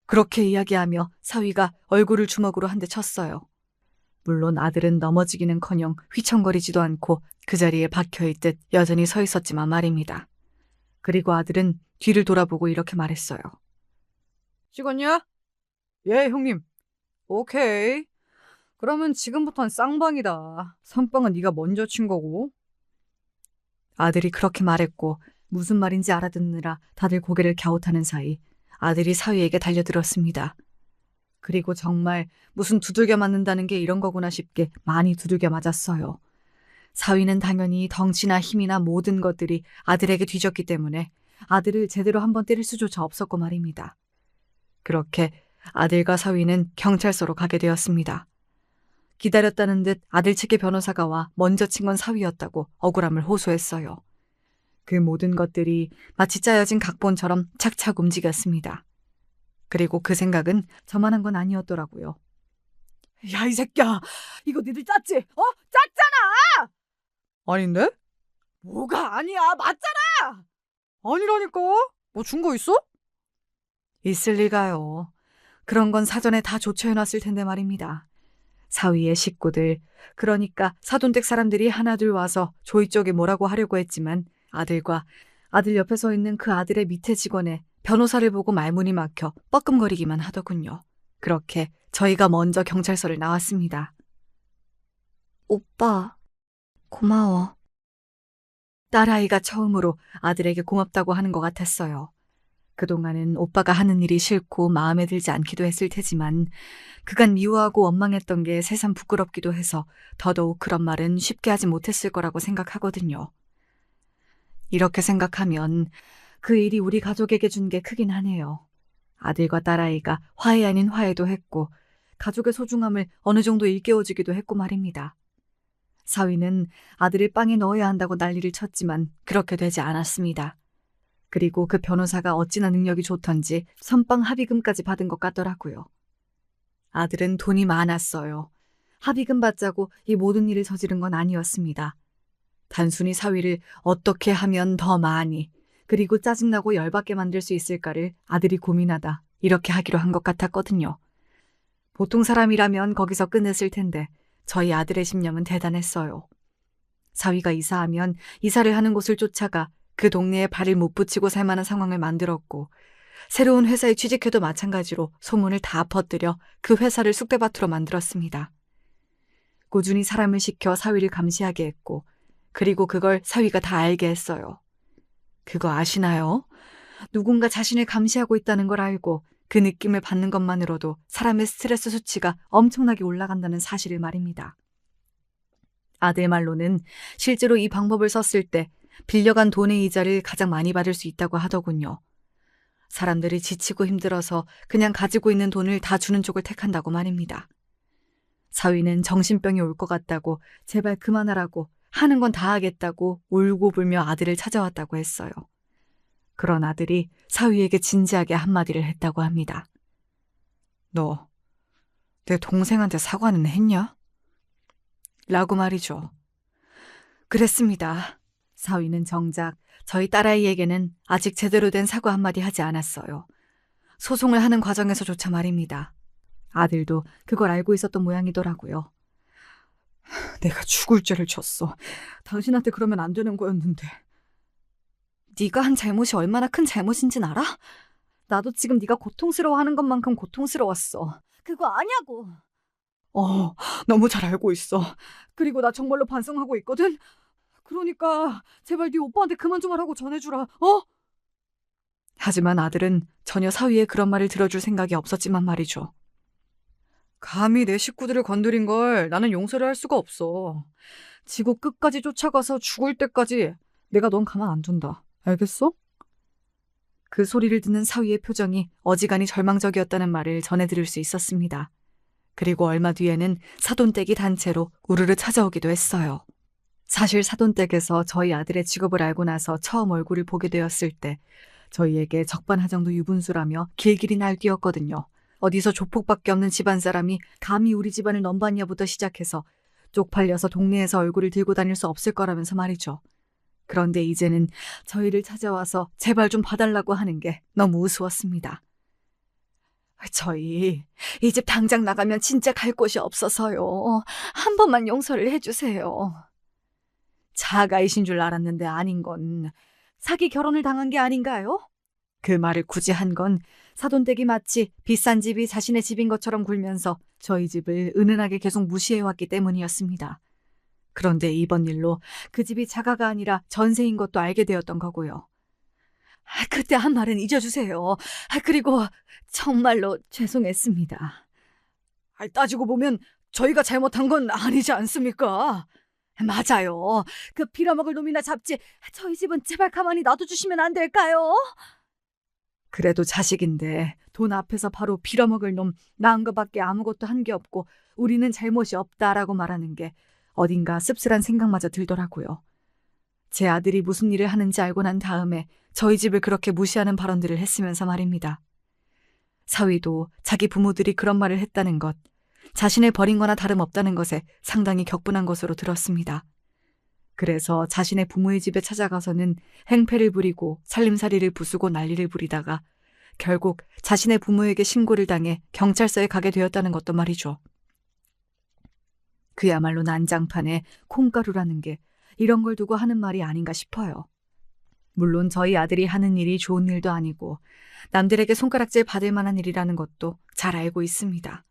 그렇게 이야기하며 사위가 얼굴을 주먹으로 한 대 쳤어요. 물론 아들은 넘어지기는커녕 휘청거리지도 않고 그 자리에 박혀있듯 여전히 서 있었지만 말입니다. 그리고 아들은 뒤를 돌아보고 이렇게 말했어요. 찍었냐? 예, 형님. 오케이. 그러면 지금부턴 쌍방이다. 선빵은 네가 먼저 친 거고. 아들이 그렇게 말했고 무슨 말인지 알아듣느라 다들 고개를 갸웃하는 사이 아들이 사위에게 달려들었습니다. 그리고 정말 무슨 두들겨 맞는다는 게 이런 거구나 싶게 많이 두들겨 맞았어요. 사위는 당연히 덩치나 힘이나 모든 것들이 아들에게 뒤졌기 때문에 아들을 제대로 한번 때릴 수조차 없었고 말입니다. 그렇게 아들과 사위는 경찰서로 가게 되었습니다. 기다렸다는 듯 아들 측의 변호사가 와 먼저 친 건 사위였다고 억울함을 호소했어요. 그 모든 것들이 마치 짜여진 각본처럼 착착 움직였습니다. 그리고 그 생각은 저만 한 건 아니었더라고요. 야, 이 새끼야. 이거 니들 짰지? 짰잖아! 아닌데? 뭐가 아니야. 맞잖아! 아니라니까. 뭐 증거 있어? 있을 리가요. 그런 건 사전에 다 조처해놨을 텐데 말입니다. 사위의 식구들, 그러니까 사돈댁 사람들이 하나둘 와서 조이 쪽에 뭐라고 하려고 했지만 아들과 아들 옆에 서 있는 그 아들의 밑에 직원의 변호사를 보고 말문이 막혀 뻐끔거리기만 하더군요. 그렇게 저희가 먼저 경찰서를 나왔습니다. 오빠, 고마워. 딸아이가 처음으로 아들에게 고맙다고 하는 것 같았어요. 그동안은 오빠가 하는 일이 싫고 마음에 들지 않기도 했을 테지만 그간 미워하고 원망했던 게 새삼 부끄럽기도 해서 더더욱 그런 말은 쉽게 하지 못했을 거라고 생각하거든요. 이렇게 생각하면 그 일이 우리 가족에게 준 게 크긴 하네요. 아들과 딸아이가 화해 아닌 화해도 했고 가족의 소중함을 어느 정도 일깨워주기도 했고 말입니다. 사위는 아들을 빵에 넣어야 한다고 난리를 쳤지만 그렇게 되지 않았습니다. 그리고 그 변호사가 어찌나 능력이 좋던지 선빵 합의금까지 받은 것 같더라고요. 아들은 돈이 많았어요. 합의금 받자고 이 모든 일을 저지른 건 아니었습니다. 단순히 사위를 어떻게 하면 더 많이 그리고 짜증나고 열받게 만들 수 있을까를 아들이 고민하다 이렇게 하기로 한 것 같았거든요. 보통 사람이라면 거기서 끝냈을 텐데 저희 아들의 심령은 대단했어요. 사위가 이사하면 이사를 하는 곳을 쫓아가 그 동네에 발을 못 붙이고 살 만한 상황을 만들었고 새로운 회사에 취직해도 마찬가지로 소문을 다 퍼뜨려 그 회사를 쑥대밭으로 만들었습니다. 꾸준히 사람을 시켜 사위를 감시하게 했고 그리고 그걸 사위가 다 알게 했어요. 그거 아시나요? 누군가 자신을 감시하고 있다는 걸 알고 그 느낌을 받는 것만으로도 사람의 스트레스 수치가 엄청나게 올라간다는 사실을 말입니다. 아들 말로는 실제로 이 방법을 썼을 때 빌려간 돈의 이자를 가장 많이 받을 수 있다고 하더군요. 사람들이 지치고 힘들어서 그냥 가지고 있는 돈을 다 주는 쪽을 택한다고 말입니다. 사위는 정신병이 올 것 같다고 제발 그만하라고 하는 건 다 하겠다고 울고불며 아들을 찾아왔다고 했어요. 그런 아들이 사위에게 진지하게 한마디를 했다고 합니다. 너 내 동생한테 사과는 했냐? 라고 말이죠. 그랬습니다. 사위는 정작 저희 딸아이에게는 아직 제대로 된 사과 한마디 하지 않았어요. 소송을 하는 과정에서조차 말입니다. 아들도 그걸 알고 있었던 모양이더라고요. 내가 죽을 죄를 졌어. 당신한테 그러면 안 되는 거였는데. 네가 한 잘못이 얼마나 큰 잘못인진 알아? 나도 지금 네가 고통스러워하는 것만큼 고통스러웠어. 그거 아냐고. 너무 잘 알고 있어. 그리고 나 정말로 반성하고 있거든. 그러니까 제발 네 오빠한테 그만 좀 하라고 전해주라. 하지만 아들은 전혀 사위의 그런 말을 들어줄 생각이 없었지만 말이죠. 감히 내 식구들을 건드린 걸 나는 용서를 할 수가 없어. 지구 끝까지 쫓아가서 죽을 때까지 내가 넌 가만 안 둔다. 알겠어? 그 소리를 듣는 사위의 표정이 어지간히 절망적이었다는 말을 전해 들을 수 있었습니다. 그리고 얼마 뒤에는 사돈댁이 단체로 우르르 찾아오기도 했어요. 사실 사돈댁에서 저희 아들의 직업을 알고 나서 처음 얼굴을 보게 되었을 때 저희에게 적반하장도 유분수라며 길길이 날뛰었거든요. 어디서 조폭밖에 없는 집안 사람이 감히 우리 집안을 넘봤냐부터 시작해서 쪽팔려서 동네에서 얼굴을 들고 다닐 수 없을 거라면서 말이죠. 그런데 이제는 저희를 찾아와서 제발 좀 봐달라고 하는 게 너무 우스웠습니다. 저희 이 집 당장 나가면 진짜 갈 곳이 없어서요. 한 번만 용서를 해주세요. 자가이신 줄 알았는데 아닌 건 사기 결혼을 당한 게 아닌가요? 그 말을 굳이 한 건 사돈댁이 마치 비싼 집이 자신의 집인 것처럼 굴면서 저희 집을 은은하게 계속 무시해왔기 때문이었습니다. 그런데 이번 일로 그 집이 자가가 아니라 전세인 것도 알게 되었던 거고요. 그때 한 말은 잊어주세요. 그리고 정말로 죄송했습니다. 따지고 보면 저희가 잘못한 건 아니지 않습니까? 맞아요. 그 빌어먹을 놈이나 잡지 저희 집은 제발 가만히 놔둬주시면 안 될까요? 그래도 자식인데 돈 앞에서 바로 빌어먹을 놈 낳은 것밖에 아무것도 한 게 없고 우리는 잘못이 없다라고 말하는 게 어딘가 씁쓸한 생각마저 들더라고요. 제 아들이 무슨 일을 하는지 알고 난 다음에 저희 집을 그렇게 무시하는 발언들을 했으면서 말입니다. 사위도 자기 부모들이 그런 말을 했다는 것, 자신을 버린 거나 다름없다는 것에 상당히 격분한 것으로 들었습니다. 그래서 자신의 부모의 집에 찾아가서는 행패를 부리고 살림살이를 부수고 난리를 부리다가 결국 자신의 부모에게 신고를 당해 경찰서에 가게 되었다는 것도 말이죠. 그야말로 난장판에 콩가루라는 게 이런 걸 두고 하는 말이 아닌가 싶어요. 물론 저희 아들이 하는 일이 좋은 일도 아니고 남들에게 손가락질 받을 만한 일이라는 것도 잘 알고 있습니다.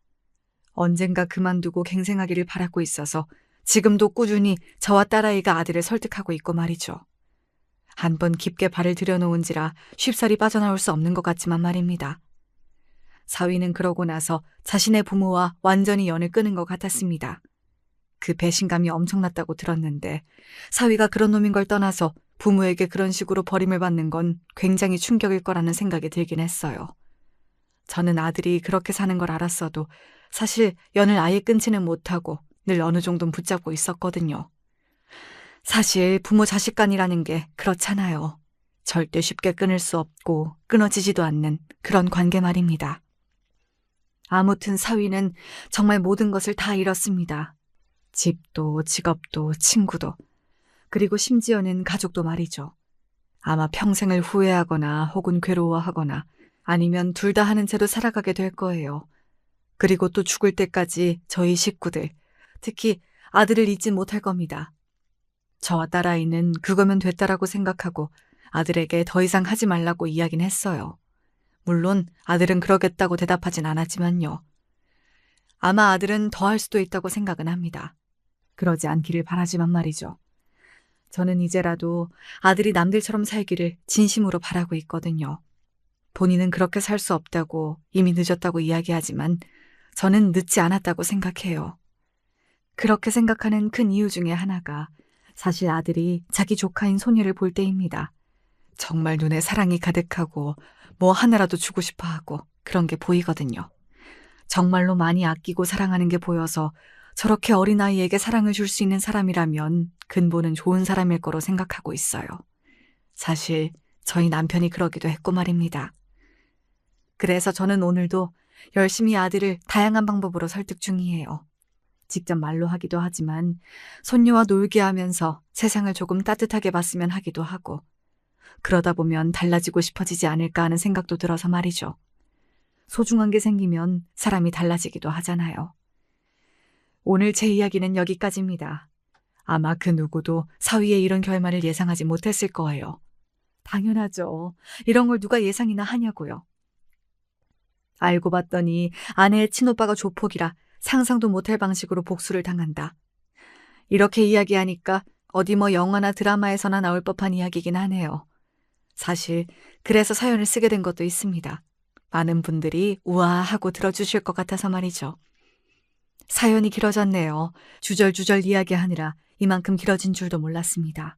언젠가 그만두고 갱생하기를 바라고 있어서 지금도 꾸준히 저와 딸아이가 아들을 설득하고 있고 말이죠. 한 번 깊게 발을 들여놓은지라 쉽사리 빠져나올 수 없는 것 같지만 말입니다. 사위는 그러고 나서 자신의 부모와 완전히 연을 끊은 것 같았습니다. 그 배신감이 엄청났다고 들었는데 사위가 그런 놈인 걸 떠나서 부모에게 그런 식으로 버림을 받는 건 굉장히 충격일 거라는 생각이 들긴 했어요. 저는 아들이 그렇게 사는 걸 알았어도 사실 연을 아예 끊지는 못하고 늘 어느 정도는 붙잡고 있었거든요. 사실 부모 자식 간이라는 게 그렇잖아요. 절대 쉽게 끊을 수 없고 끊어지지도 않는 그런 관계 말입니다. 아무튼 사위는 정말 모든 것을 다 잃었습니다. 집도 직업도 친구도 그리고 심지어는 가족도 말이죠. 아마 평생을 후회하거나 혹은 괴로워하거나 아니면 둘 다 하는 채로 살아가게 될 거예요. 그리고 또 죽을 때까지 저희 식구들, 특히 아들을 잊진 못할 겁니다. 저와 딸아이는 그거면 됐다라고 생각하고 아들에게 더 이상 하지 말라고 이야기는 했어요. 물론 아들은 그러겠다고 대답하진 않았지만요. 아마 아들은 더 할 수도 있다고 생각은 합니다. 그러지 않기를 바라지만 말이죠. 저는 이제라도 아들이 남들처럼 살기를 진심으로 바라고 있거든요. 본인은 그렇게 살 수 없다고 이미 늦었다고 이야기하지만 저는 늦지 않았다고 생각해요. 그렇게 생각하는 큰 이유 중에 하나가 사실 아들이 자기 조카인 소녀를 볼 때입니다. 정말 눈에 사랑이 가득하고 뭐 하나라도 주고 싶어 하고 그런 게 보이거든요. 정말로 많이 아끼고 사랑하는 게 보여서 저렇게 어린아이에게 사랑을 줄 수 있는 사람이라면 근본은 좋은 사람일 거로 생각하고 있어요. 사실 저희 남편이 그러기도 했고 말입니다. 그래서 저는 오늘도 열심히 아들을 다양한 방법으로 설득 중이에요. 직접 말로 하기도 하지만 손녀와 놀게 하면서 세상을 조금 따뜻하게 봤으면 하기도 하고 그러다 보면 달라지고 싶어지지 않을까 하는 생각도 들어서 말이죠. 소중한 게 생기면 사람이 달라지기도 하잖아요. 오늘 제 이야기는 여기까지입니다. 아마 그 누구도 사위의 이런 결말을 예상하지 못했을 거예요. 당연하죠. 이런 걸 누가 예상이나 하냐고요. 알고 봤더니 아내의 친오빠가 조폭이라 상상도 못할 방식으로 복수를 당한다. 이렇게 이야기하니까 어디 뭐 영화나 드라마에서나 나올 법한 이야기긴 하네요. 사실 그래서 사연을 쓰게 된 것도 있습니다. 많은 분들이 우아하고 들어주실 것 같아서 말이죠. 사연이 길어졌네요. 주절주절 이야기하느라 이만큼 길어진 줄도 몰랐습니다.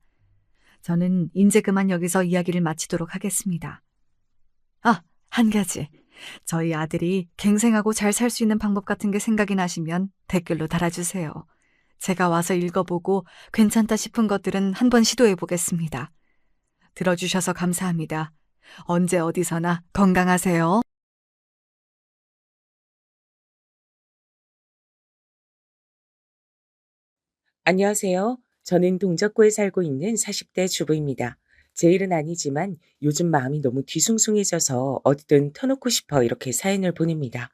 저는 이제 그만 여기서 이야기를 마치도록 하겠습니다. 아, 한 가지. 저희 아들이 갱생하고 잘 살 수 있는 방법 같은 게 생각이 나시면 댓글로 달아주세요. 제가 와서 읽어보고 괜찮다 싶은 것들은 한번 시도해 보겠습니다. 들어주셔서 감사합니다. 언제 어디서나 건강하세요. 안녕하세요. 저는 동작구에 살고 있는 40대 주부입니다. 제 일은 아니지만 요즘 마음이 너무 뒤숭숭해져서 어디든 터놓고 싶어 이렇게 사연을 보냅니다.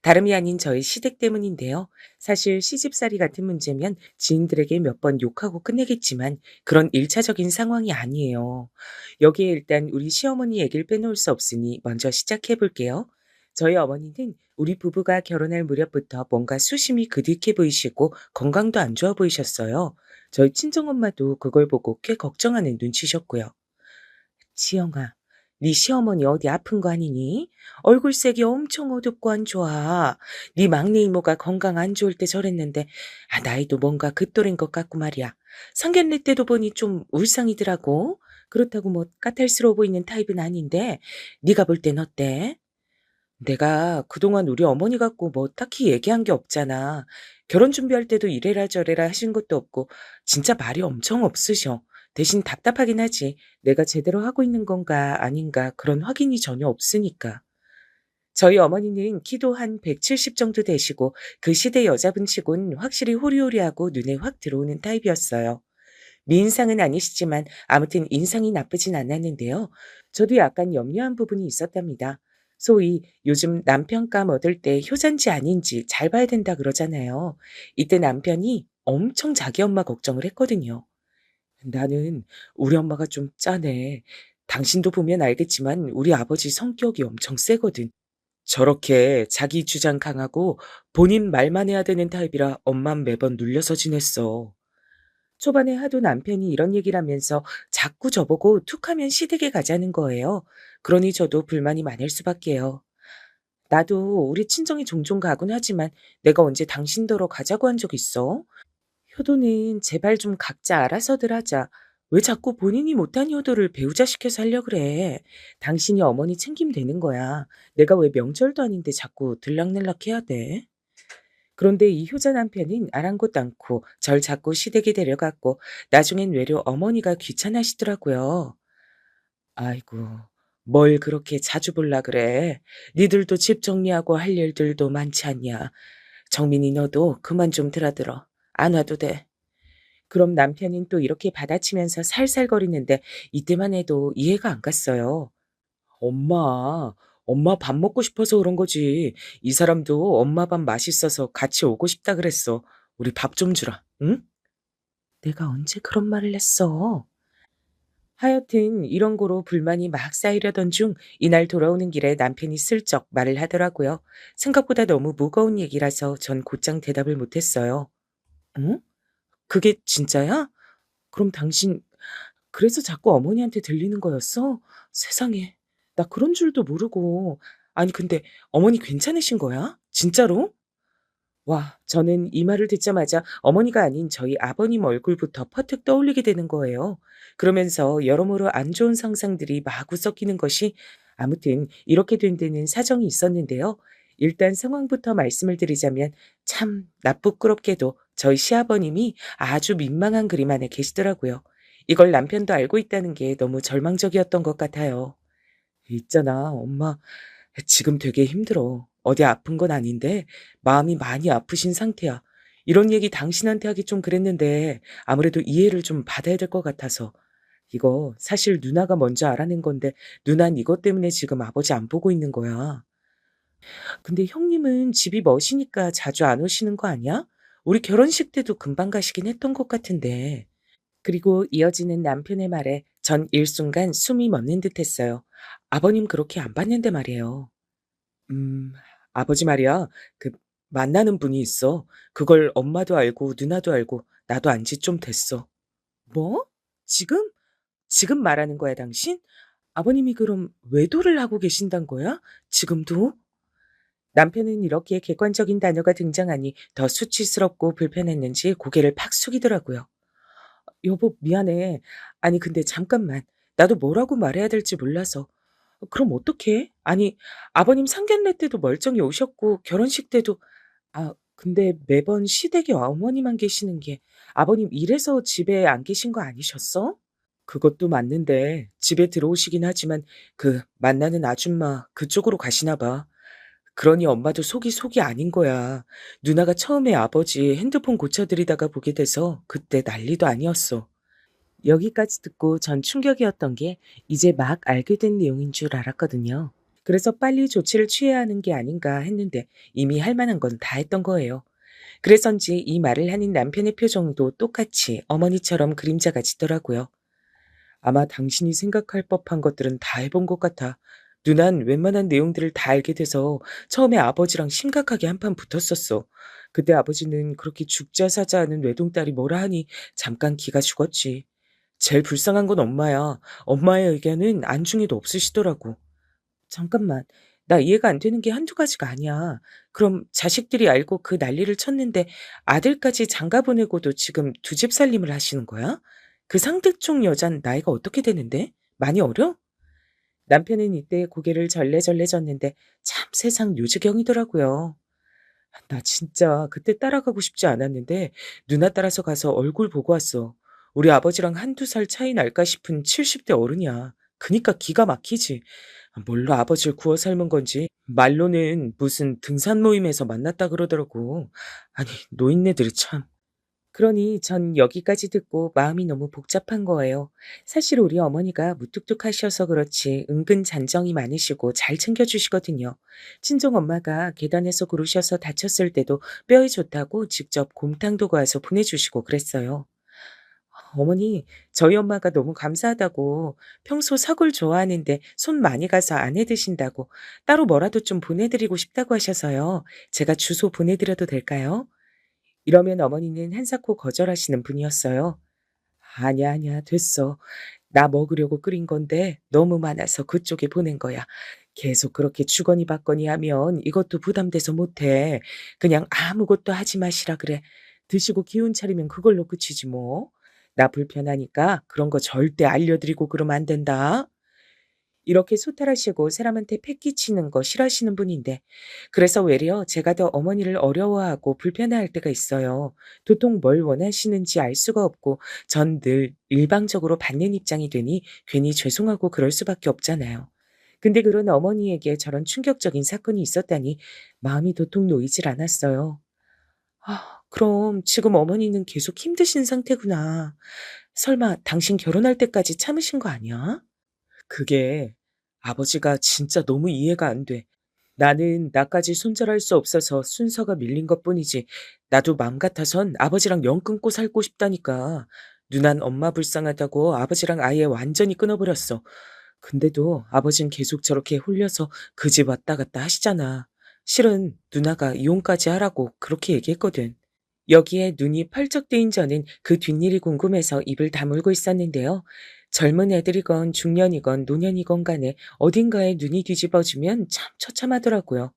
다름이 아닌 저의 시댁 때문인데요. 사실 시집살이 같은 문제면 지인들에게 몇 번 욕하고 끝내겠지만 그런 일차적인 상황이 아니에요. 여기에 일단 우리 시어머니 얘기를 빼놓을 수 없으니 먼저 시작해 볼게요. 저희 어머니는 우리 부부가 결혼할 무렵부터 뭔가 수심이 그득해 보이시고 건강도 안 좋아 보이셨어요. 저희 친정엄마도 그걸 보고 꽤 걱정하는 눈치셨고요. 지영아, 네 시어머니 어디 아픈 거 아니니? 얼굴색이 엄청 어둡고 안 좋아. 네 막내 이모가 건강 안 좋을 때 저랬는데 나이도 뭔가 그 또래인 것 같고 말이야. 상견례 때도 보니 좀 울상이더라고. 그렇다고 뭐 까탈스러워 보이는 타입은 아닌데 네가 볼 땐 어때? 내가 그동안 우리 어머니 갖고 뭐 딱히 얘기한 게 없잖아. 결혼 준비할 때도 이래라 저래라 하신 것도 없고 진짜 말이 엄청 없으셔. 대신 답답하긴 하지. 내가 제대로 하고 있는 건가 아닌가 그런 확인이 전혀 없으니까. 저희 어머니는 키도 한 170 정도 되시고 그 시대 여자분 치곤 확실히 호리호리하고 눈에 확 들어오는 타입이었어요. 미인상은 아니시지만 아무튼 인상이 나쁘진 않았는데요. 저도 약간 염려한 부분이 있었답니다. 소위 요즘 남편감 얻을 때 효자인지 아닌지 잘 봐야 된다 그러잖아요. 이때 남편이 엄청 자기 엄마 걱정을 했거든요. 나는 우리 엄마가 좀 짜네. 당신도 보면 알겠지만 우리 아버지 성격이 엄청 세거든. 저렇게 자기 주장 강하고 본인 말만 해야 되는 타입이라 엄만 매번 눌려서 지냈어. 초반에 하도 남편이 이런 얘기를 하면서 자꾸 저보고 툭하면 시댁에 가자는 거예요. 그러니 저도 불만이 많을 수밖에요. 나도 우리 친정에 종종 가곤 하지만 내가 언제 당신더러 가자고 한 적 있어? 효도는 제발 좀 각자 알아서들 하자. 왜 자꾸 본인이 못한 효도를 배우자 시켜서 하려 그래? 당신이 어머니 챙기면 되는 거야. 내가 왜 명절도 아닌데 자꾸 들락날락 해야 돼? 그런데 이 효자 남편은 아랑곳 않고 절 자꾸 시댁에 데려갔고 나중엔 외려 어머니가 귀찮아하시더라고요. 아이고, 뭘 그렇게 자주 볼라 그래. 니들도 집 정리하고 할 일들도 많지 않냐. 정민이 너도 그만 좀 드나들어. 안 와도 돼. 그럼 남편은 또 이렇게 받아치면서 살살거리는데 이때만 해도 이해가 안 갔어요. 엄마, 엄마 밥 먹고 싶어서 그런 거지. 이 사람도 엄마 밥 맛있어서 같이 오고 싶다 그랬어. 우리 밥 좀 주라, 응? 내가 언제 그런 말을 했어? 하여튼 이런 거로 불만이 막 쌓이려던 중 이날 돌아오는 길에 남편이 슬쩍 말을 하더라고요. 생각보다 너무 무거운 얘기라서 전 곧장 대답을 못했어요. 응? 그게 진짜야? 그럼 당신 그래서 자꾸 어머니한테 들리는 거였어? 세상에. 나 그런 줄도 모르고. 아니, 근데 어머니 괜찮으신 거야? 진짜로? 와, 저는 이 말을 듣자마자 어머니가 아닌 저희 아버님 얼굴부터 퍼뜩 떠올리게 되는 거예요. 그러면서 여러모로 안 좋은 상상들이 마구 섞이는 것이 아무튼 이렇게 된 데는 사정이 있었는데요. 일단 상황부터 말씀을 드리자면 참 나쁘끄럽게도 저희 시아버님이 아주 민망한 그림 안에 계시더라고요. 이걸 남편도 알고 있다는 게 너무 절망적이었던 것 같아요. 있잖아, 엄마. 지금 되게 힘들어. 어디 아픈 건 아닌데 마음이 많이 아프신 상태야. 이런 얘기 당신한테 하기 좀 그랬는데 아무래도 이해를 좀 받아야 될 것 같아서. 이거 사실 누나가 먼저 알아낸 건데 누난 이것 때문에 지금 아버지 안 보고 있는 거야. 근데 형님은 집이 멋이니까 자주 안 오시는 거 아니야? 우리 결혼식 때도 금방 가시긴 했던 것 같은데. 그리고 이어지는 남편의 말에 전 일순간 숨이 멎는 듯했어요. 아버님 그렇게 안 봤는데 말이에요. 음, 아버지 말이야. 그 만나는 분이 있어. 그걸 엄마도 알고 누나도 알고 나도 안지 좀 됐어. 뭐? 지금? 지금 말하는 거야, 당신? 아버님이 그럼 외도를 하고 계신단 거야? 지금도? 남편은 이렇게 객관적인 단어가 등장하니 더 수치스럽고 불편했는지 고개를 팍 숙이더라고요. 여보, 미안해. 아니, 근데 잠깐만. 나도 뭐라고 말해야 될지 몰라서. 그럼 어떡해? 아니, 아버님 상견례 때도 멀쩡히 오셨고, 결혼식 때도, 근데 매번 시댁에 어머니만 계시는 게 아버님 이래서 집에 안 계신 거 아니셨어? 그것도 맞는데, 집에 들어오시긴 하지만 그 만나는 아줌마 그쪽으로 가시나 봐. 그러니 엄마도 속이 아닌 거야. 누나가 처음에 아버지 핸드폰 고쳐드리다가 보게 돼서 그때 난리도 아니었어. 여기까지 듣고 전 충격이었던 게 이제 막 알게 된 내용인 줄 알았거든요. 그래서 빨리 조치를 취해야 하는 게 아닌가 했는데 이미 할 만한 건 다 했던 거예요. 그래서인지 이 말을 하는 남편의 표정도 똑같이 어머니처럼 그림자가 지더라고요. 아마 당신이 생각할 법한 것들은 다 해본 것 같아. 누난 웬만한 내용들을 다 알게 돼서 처음에 아버지랑 심각하게 한판 붙었었어. 그때 아버지는 그렇게 죽자 사자 하는 외동딸이 뭐라 하니 잠깐 기가 죽었지. 제일 불쌍한 건 엄마야. 엄마의 의견은 안중에도 없으시더라고. 잠깐만. 나 이해가 안 되는 게 한두 가지가 아니야. 그럼 자식들이 알고 그 난리를 쳤는데 아들까지 장가 보내고도 지금 두 집 살림을 하시는 거야? 그 상대쪽 여잔 나이가 어떻게 되는데? 많이 어려? 남편은 이때 고개를 절레절레 졌는데 참 세상 요지경이더라고요. 나 진짜 그때 따라가고 싶지 않았는데 누나 따라서 가서 얼굴 보고 왔어. 우리 아버지랑 한두 살 차이 날까 싶은 70대 어른이야. 그니까 기가 막히지. 뭘로 아버지를 구워 삶은 건지 말로는 무슨 등산 모임에서 만났다 그러더라고. 아니, 노인네들이 참. 그러니 전 여기까지 듣고 마음이 너무 복잡한 거예요. 사실 우리 어머니가 무뚝뚝하셔서 그렇지 은근 잔정이 많으시고 잘 챙겨주시거든요. 친정 엄마가 계단에서 구르셔서 다쳤을 때도 뼈에 좋다고 직접 곰탕도 구워서 보내주시고 그랬어요. 어머니, 저희 엄마가 너무 감사하다고 평소 사골 좋아하는데 손 많이 가서 안 해드신다고 따로 뭐라도 좀 보내드리고 싶다고 하셔서요. 제가 주소 보내드려도 될까요? 이러면 어머니는 한사코 거절하시는 분이었어요. 아니야, 아니야, 됐어. 나 먹으려고 끓인 건데 너무 많아서 그쪽에 보낸 거야. 계속 그렇게 주거니 받거니 하면 이것도 부담돼서 못해. 그냥 아무것도 하지 마시라 그래. 드시고 기운 차리면 그걸로 끝이지 뭐. 나 불편하니까 그런 거 절대 알려드리고 그러면 안 된다. 이렇게 소탈하시고 사람한테 패 끼치는 거 싫어하시는 분인데 그래서 외려 제가 더 어머니를 어려워하고 불편해할 때가 있어요. 도통 뭘 원하시는지 알 수가 없고 전 늘 일방적으로 받는 입장이 되니 괜히 죄송하고 그럴 수밖에 없잖아요. 근데 그런 어머니에게 저런 충격적인 사건이 있었다니 마음이 도통 놓이질 않았어요. 그럼 지금 어머니는 계속 힘드신 상태구나. 설마 당신 결혼할 때까지 참으신 거 아니야? 그게 아버지가 진짜 너무 이해가 안 돼. 나는 나까지 손절할 수 없어서 순서가 밀린 것뿐이지. 나도 맘 같아선 아버지랑 영 끊고 살고 싶다니까. 누난 엄마 불쌍하다고 아버지랑 아예 완전히 끊어버렸어. 근데도 아버진 계속 저렇게 홀려서 그 집 왔다 갔다 하시잖아. 실은 누나가 이혼까지 하라고 그렇게 얘기했거든. 여기에 눈이 펄쩍 뜨인 저는 그 뒷일이 궁금해서 입을 다물고 있었는데요. 젊은 애들이건 중년이건 노년이건 간에 어딘가에 눈이 뒤집어지면 참 처참하더라고요.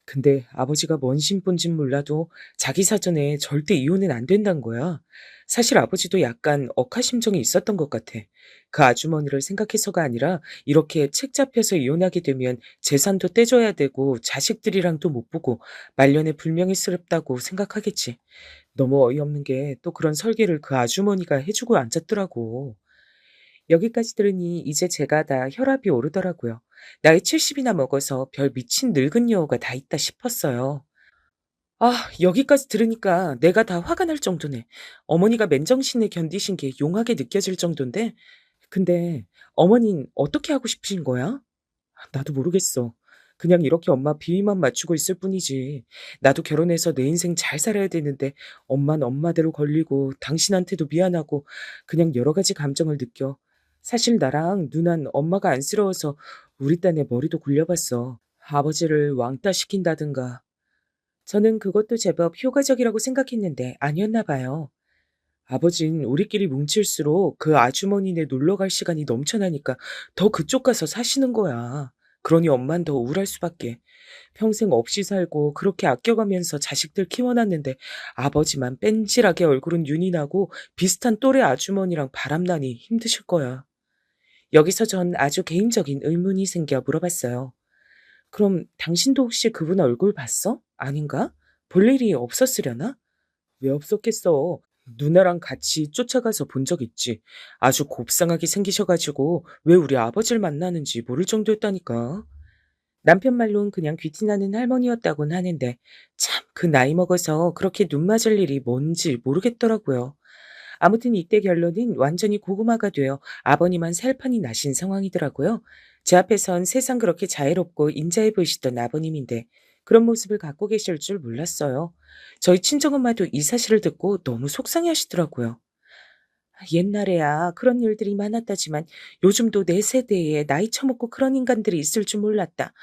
근데 아버지가 뭔 심본진 몰라도 자기 사전에 절대 이혼은 안 된다는 거야. 사실 아버지도 약간 억하심정이 있었던 것 같아. 그 아주머니를 생각해서가 아니라 이렇게 책 잡혀서 이혼하게 되면 재산도 떼줘야 되고 자식들이랑도 못 보고 말년에 불명예스럽다고 생각하겠지. 너무 어이없는 게 또 그런 설계를 그 아주머니가 해주고 앉았더라고. 여기까지 들으니 이제 제가 다 혈압이 오르더라고요. 나이 70이나 먹어서 별 미친 늙은 여우가 다 있다 싶었어요. 여기까지 들으니까 내가 다 화가 날 정도네. 어머니가 맨정신에 견디신 게 용하게 느껴질 정도인데, 근데 어머닌 어떻게 하고 싶으신 거야? 나도 모르겠어. 그냥 이렇게 엄마 비위만 맞추고 있을 뿐이지. 나도 결혼해서 내 인생 잘 살아야 되는데 엄만 엄마대로 걸리고 당신한테도 미안하고 그냥 여러 가지 감정을 느껴. 사실 나랑 누난 엄마가 안쓰러워서 우리 딴에 머리도 굴려봤어. 아버지를 왕따 시킨다든가. 저는 그것도 제법 효과적이라고 생각했는데 아니었나 봐요. 아버진 우리끼리 뭉칠수록 그 아주머니네 놀러 갈 시간이 넘쳐나니까 더 그쪽 가서 사시는 거야. 그러니 엄만 더 우울할 수밖에. 평생 없이 살고 그렇게 아껴가면서 자식들 키워놨는데 아버지만 뺀질하게 얼굴은 윤이 나고 비슷한 또래 아주머니랑 바람나니 힘드실 거야. 여기서 전 아주 개인적인 의문이 생겨 물어봤어요. 그럼 당신도 혹시 그분 얼굴 봤어? 아닌가? 볼 일이 없었으려나? 왜 없었겠어? 누나랑 같이 쫓아가서 본 적 있지. 아주 곱상하게 생기셔가지고 왜 우리 아버지를 만나는지 모를 정도였다니까. 남편 말론 그냥 귀티나는 할머니였다곤 하는데 참 그 나이 먹어서 그렇게 눈 맞을 일이 뭔지 모르겠더라고요. 아무튼 이때 결론은 완전히 고구마가 되어 아버님만 살판이 나신 상황이더라고요. 제 앞에선 세상 그렇게 자애롭고 인자해 보이시던 아버님인데 그런 모습을 갖고 계실 줄 몰랐어요. 저희 친정엄마도 이 사실을 듣고 너무 속상해 하시더라고요. 옛날에야 그런 일들이 많았다지만 요즘도 내 세대에 나이 처먹고 그런 인간들이 있을 줄 몰랐다.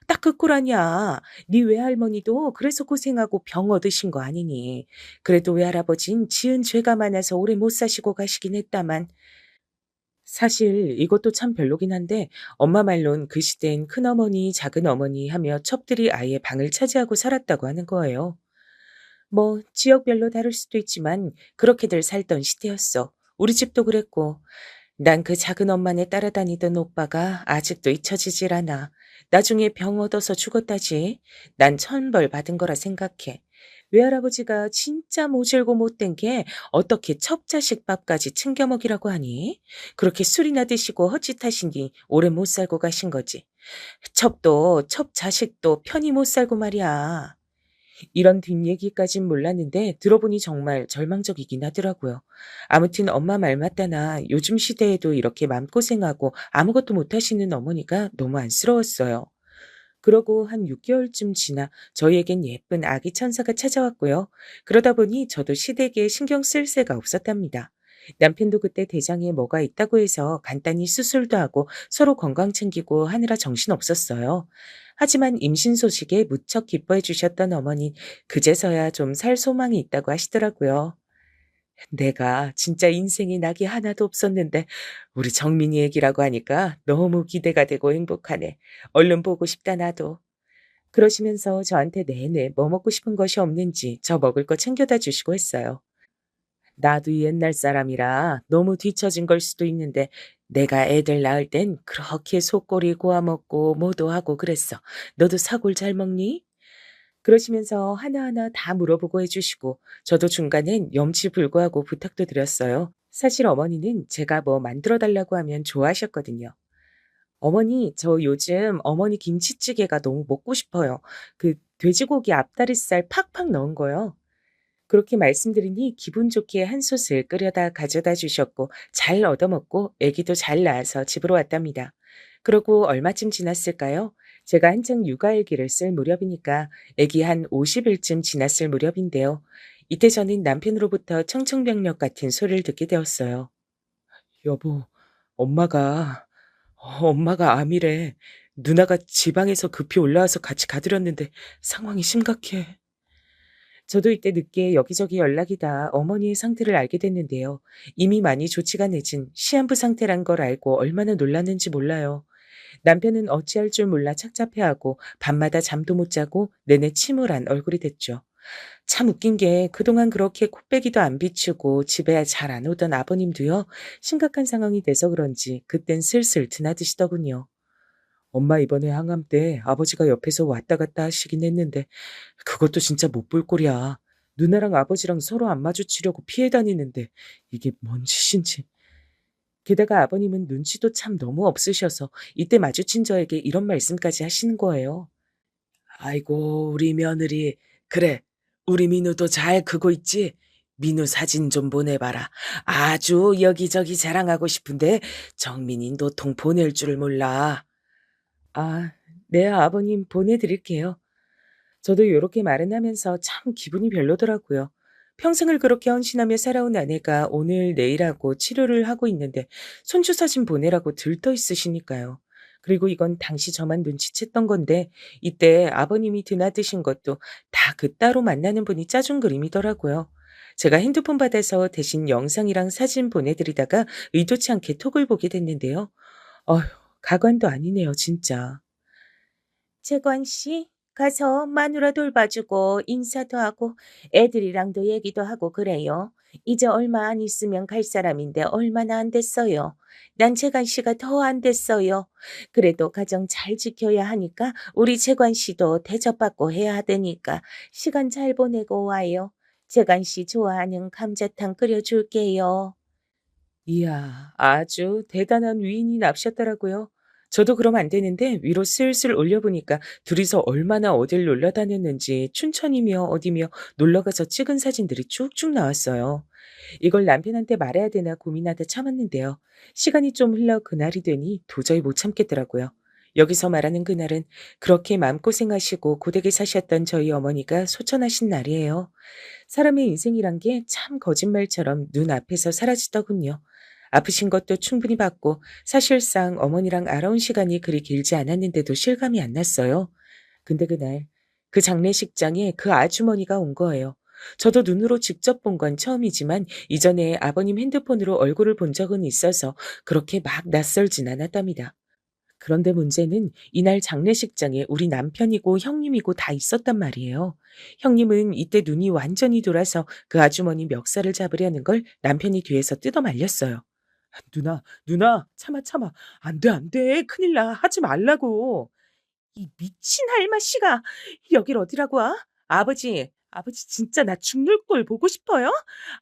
딱 그 꼴 아니야. 네 외할머니도 그래서 고생하고 병 얻으신 거 아니니. 그래도 외할아버진 지은 죄가 많아서 오래 못 사시고 가시긴 했다만 사실 이것도 참 별로긴 한데 엄마 말론 그 시대엔 큰어머니, 작은어머니 하며 첩들이 아예 방을 차지하고 살았다고 하는 거예요. 뭐 지역별로 다를 수도 있지만 그렇게들 살던 시대였어. 우리 집도 그랬고. 난 그 작은 엄마네 따라다니던 오빠가 아직도 잊혀지질 않아. 나중에 병 얻어서 죽었다지. 난 천벌 받은 거라 생각해. 외할아버지가 진짜 모질고 못된 게 어떻게 첩자식 밥까지 챙겨 먹이라고 하니? 그렇게 술이나 드시고 헛짓하시니 오래 못 살고 가신 거지. 첩도 첩자식도 편히 못 살고 말이야. 이런 뒷얘기까진 몰랐는데 들어보니 정말 절망적이긴 하더라고요. 아무튼 엄마 말 맞다나 요즘 시대에도 이렇게 맘고생하고 아무것도 못하시는 어머니가 너무 안쓰러웠어요. 그러고 한 6개월쯤 지나 저희에겐 예쁜 아기 천사가 찾아왔고요. 그러다 보니 저도 시댁에 신경 쓸 새가 없었답니다. 남편도 그때 대장에 뭐가 있다고 해서 간단히 수술도 하고 서로 건강 챙기고 하느라 정신 없었어요. 하지만 임신 소식에 무척 기뻐해 주셨던 어머니 그제서야 좀 살 소망이 있다고 하시더라고요. 내가 진짜 인생에 낙이 하나도 없었는데 우리 정민이 얘기라고 하니까 너무 기대가 되고 행복하네. 얼른 보고 싶다 나도. 그러시면서 저한테 내내 뭐 먹고 싶은 것이 없는지 저 먹을 거 챙겨다 주시고 했어요. 나도 옛날 사람이라 너무 뒤처진 걸 수도 있는데 내가 애들 낳을 땐 그렇게 속꼬리 구워 먹고 뭐도 하고 그랬어. 너도 사골 잘 먹니? 그러시면서 하나하나 다 물어보고 해주시고 저도 중간엔 염치불구하고 부탁도 드렸어요. 사실 어머니는 제가 뭐 만들어 달라고 하면 좋아하셨거든요. 어머니, 저 요즘 어머니 김치찌개가 너무 먹고 싶어요. 그 돼지고기 앞다리살 팍팍 넣은 거요. 그렇게 말씀드리니 기분 좋게 한 솥을 끓여다 가져다 주셨고 잘 얻어먹고 아기도 잘 낳아서 집으로 왔답니다. 그러고 얼마쯤 지났을까요? 제가 한창 육아일기를 쓸 무렵이니까 아기 한 50일쯤 지났을 무렵인데요. 이때 저는 남편으로부터 청청병력 같은 소리를 듣게 되었어요. 여보, 엄마가, 엄마가 암이래. 누나가 지방에서 급히 올라와서 같이 가드렸는데 상황이 심각해. 저도 이때 늦게 여기저기 연락이 다 어머니의 상태를 알게 됐는데요. 이미 많이 조치가 늦은 시한부 상태란 걸 알고 얼마나 놀랐는지 몰라요. 남편은 어찌할 줄 몰라 착잡해하고 밤마다 잠도 못 자고 내내 침울한 얼굴이 됐죠. 참 웃긴 게 그동안 그렇게 코빼기도 안 비추고 집에 잘 안 오던 아버님도요. 심각한 상황이 돼서 그런지 그땐 슬슬 드나드시더군요. 엄마 이번에 항암 때 아버지가 옆에서 왔다 갔다 하시긴 했는데 그것도 진짜 못 볼 꼴이야. 누나랑 아버지랑 서로 안 마주치려고 피해 다니는데 이게 뭔 짓인지. 게다가 아버님은 눈치도 참 너무 없으셔서 이때 마주친 저에게 이런 말씀까지 하시는 거예요. 아이고 우리 며느리 그래 우리 민우도 잘 크고 있지? 민우 사진 좀 보내봐라. 아주 여기저기 자랑하고 싶은데 정민이 노통 보낼 줄 몰라. 아, 네, 아버님 보내드릴게요. 저도 요렇게 말은 하면서 참 기분이 별로더라고요. 평생을 그렇게 헌신하며 살아온 아내가 오늘 내일하고 치료를 하고 있는데 손주 사진 보내라고 들떠 있으시니까요. 그리고 이건 당시 저만 눈치챘던 건데 이때 아버님이 드나드신 것도 다 그 따로 만나는 분이 짜준 그림이더라고요. 제가 핸드폰 받아서 대신 영상이랑 사진 보내드리다가 의도치 않게 톡을 보게 됐는데요. 어휴, 가관도 아니네요, 진짜. 재관 씨, 가서 마누라 돌봐주고 인사도 하고 애들이랑도 얘기도 하고 그래요. 이제 얼마 안 있으면 갈 사람인데 얼마나 안 됐어요. 난 재관 씨가 더 안 됐어요. 그래도 가정 잘 지켜야 하니까 우리 재관 씨도 대접받고 해야 하다니까 시간 잘 보내고 와요. 재관 씨 좋아하는 감자탕 끓여줄게요. 이야, 아주 대단한 위인이 납셨더라고요. 저도 그럼 안 되는데 위로 슬슬 올려보니까 둘이서 얼마나 어딜 놀러 다녔는지 춘천이며 어디며 놀러가서 찍은 사진들이 쭉쭉 나왔어요. 이걸 남편한테 말해야 되나 고민하다 참았는데요. 시간이 좀 흘러 그날이 되니 도저히 못 참겠더라고요. 여기서 말하는 그날은 그렇게 마음고생하시고 고되게 사셨던 저희 어머니가 소천하신 날이에요. 사람의 인생이란 게 참 거짓말처럼 눈앞에서 사라지더군요. 아프신 것도 충분히 봤고 사실상 어머니랑 알아온 시간이 그리 길지 않았는데도 실감이 안 났어요. 근데 그날 그 장례식장에 그 아주머니가 온 거예요. 저도 눈으로 직접 본 건 처음이지만 이전에 아버님 핸드폰으로 얼굴을 본 적은 있어서 그렇게 막 낯설진 않았답니다. 그런데 문제는 이날 장례식장에 우리 남편이고 형님이고 다 있었단 말이에요. 형님은 이때 눈이 완전히 돌아서 그 아주머니 멱살을 잡으려는 걸 남편이 뒤에서 뜯어 말렸어요. 누나, 참아. 안 돼, 안 돼. 큰일 나. 하지 말라고. 이 미친 할마씨가 여길 어디라고 와? 아버지 진짜 나 죽는 꼴 보고 싶어요?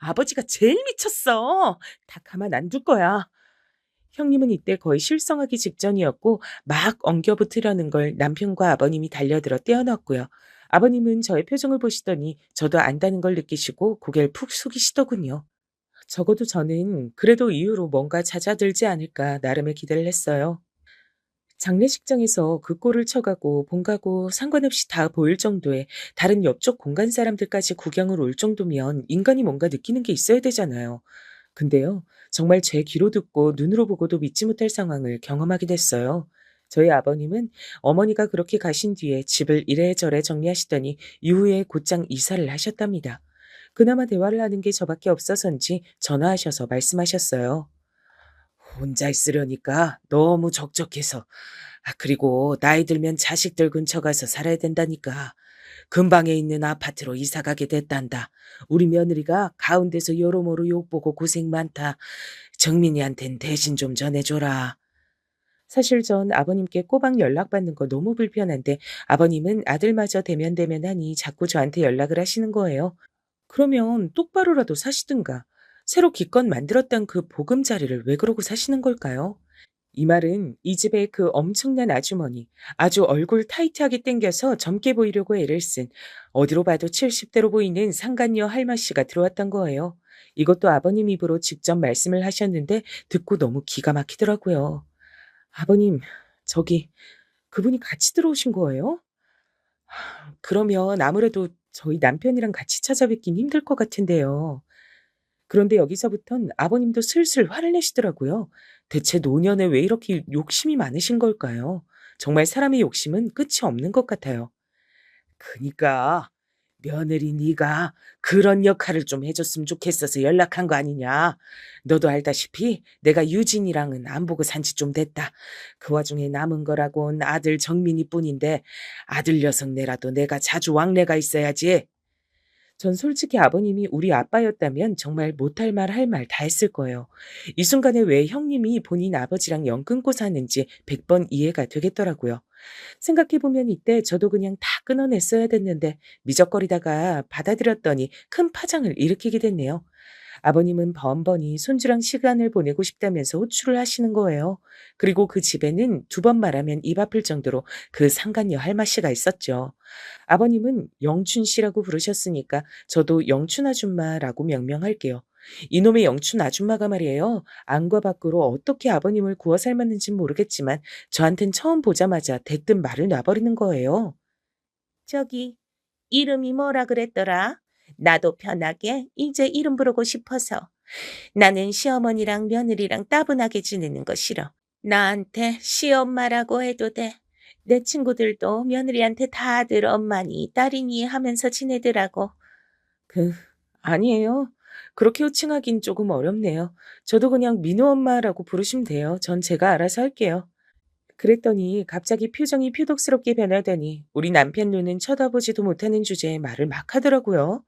아버지가 제일 미쳤어. 다 가만 안 둘 거야. 형님은 이때 거의 실성하기 직전이었고 막 엉겨붙으려는 걸 남편과 아버님이 달려들어 떼어놨고요. 아버님은 저의 표정을 보시더니 저도 안다는 걸 느끼시고 고개를 푹 숙이시더군요. 적어도 저는 그래도 이후로 뭔가 잦아들지 않을까 나름의 기대를 했어요. 장례식장에서 그 꼴을 쳐가고 본가고 상관없이 다 보일 정도의 다른 옆쪽 공간 사람들까지 구경을 올 정도면 인간이 뭔가 느끼는 게 있어야 되잖아요. 근데요, 정말 제 귀로 듣고 눈으로 보고도 믿지 못할 상황을 경험하게 됐어요. 저희 아버님은 어머니가 그렇게 가신 뒤에 집을 이래저래 정리하시더니 이후에 곧장 이사를 하셨답니다. 그나마 대화를 하는 게 저밖에 없어서인지 전화하셔서 말씀하셨어요. 혼자 있으려니까 너무 적적해서. 그리고 나이 들면 자식들 근처 가서 살아야 된다니까. 근방에 있는 아파트로 이사 가게 됐단다. 우리 며느리가 가운데서 여러모로 욕보고 고생 많다. 정민이한텐 대신 좀 전해줘라. 사실 전 아버님께 꼬박 연락받는 거 너무 불편한데 아버님은 아들마저 대면대면하니 자꾸 저한테 연락을 하시는 거예요. 그러면 똑바로라도 사시든가. 새로 기껏 만들었던 그 보금자리를 왜 그러고 사시는 걸까요? 이 말은 이 집의 그 엄청난 아주머니, 아주 얼굴 타이트하게 당겨서 젊게 보이려고 애를 쓴 어디로 봐도 70대로 보이는 상간녀 할마씨가 들어왔던 거예요. 이것도 아버님 입으로 직접 말씀을 하셨는데 듣고 너무 기가 막히더라고요. 아버님, 저기 그분이 같이 들어오신 거예요? 그러면 아무래도 저희 남편이랑 같이 찾아뵙긴 힘들 것 같은데요. 그런데 여기서부턴 아버님도 슬슬 화를 내시더라고요. 대체 노년에 왜 이렇게 욕심이 많으신 걸까요? 정말 사람의 욕심은 끝이 없는 것 같아요. 그니까 며느리 네가 그런 역할을 좀 해줬으면 좋겠어서 연락한 거 아니냐. 너도 알다시피 내가 유진이랑은 안 보고 산지 좀 됐다. 그 와중에 남은 거라곤 아들 정민이 뿐인데 아들 녀석 내라도 내가 자주 왕래가 있어야지. 전 솔직히 아버님이 우리 아빠였다면 정말 못할 말 할 말 다 했을 거예요. 이 순간에 왜 형님이 본인 아버지랑 연 끊고 사는지 100번 이해가 되겠더라고요. 생각해보면 이때 저도 그냥 다 끊어냈어야 됐는데 미적거리다가 받아들였더니 큰 파장을 일으키게 됐네요. 아버님은 번번이 손주랑 시간을 보내고 싶다면서 호출을 하시는 거예요. 그리고 그 집에는 두 번 말하면 입 아플 정도로 그 상간녀 할마씨가 있었죠. 아버님은 영춘 씨라고 부르셨으니까 저도 영춘 아줌마라고 명명할게요. 이놈의 영춘 아줌마가 말이에요. 안과 밖으로 어떻게 아버님을 구워 삶았는진 모르겠지만 저한텐 처음 보자마자 대뜸 말을 놔버리는 거예요. 저기 이름이 뭐라 그랬더라? 나도 편하게 이제 이름 부르고 싶어서. 나는 시어머니랑 며느리랑 따분하게 지내는 거 싫어. 나한테 시엄마라고 해도 돼. 내 친구들도 며느리한테 다들 엄마니 딸이니 하면서 지내더라고. 아니에요. 그렇게 호칭하긴 조금 어렵네요. 저도 그냥 민호 엄마라고 부르시면 돼요. 전 제가 알아서 할게요. 그랬더니 갑자기 표정이 표독스럽게 변하더니 우리 남편 눈은 쳐다보지도 못하는 주제에 말을 막 하더라고요.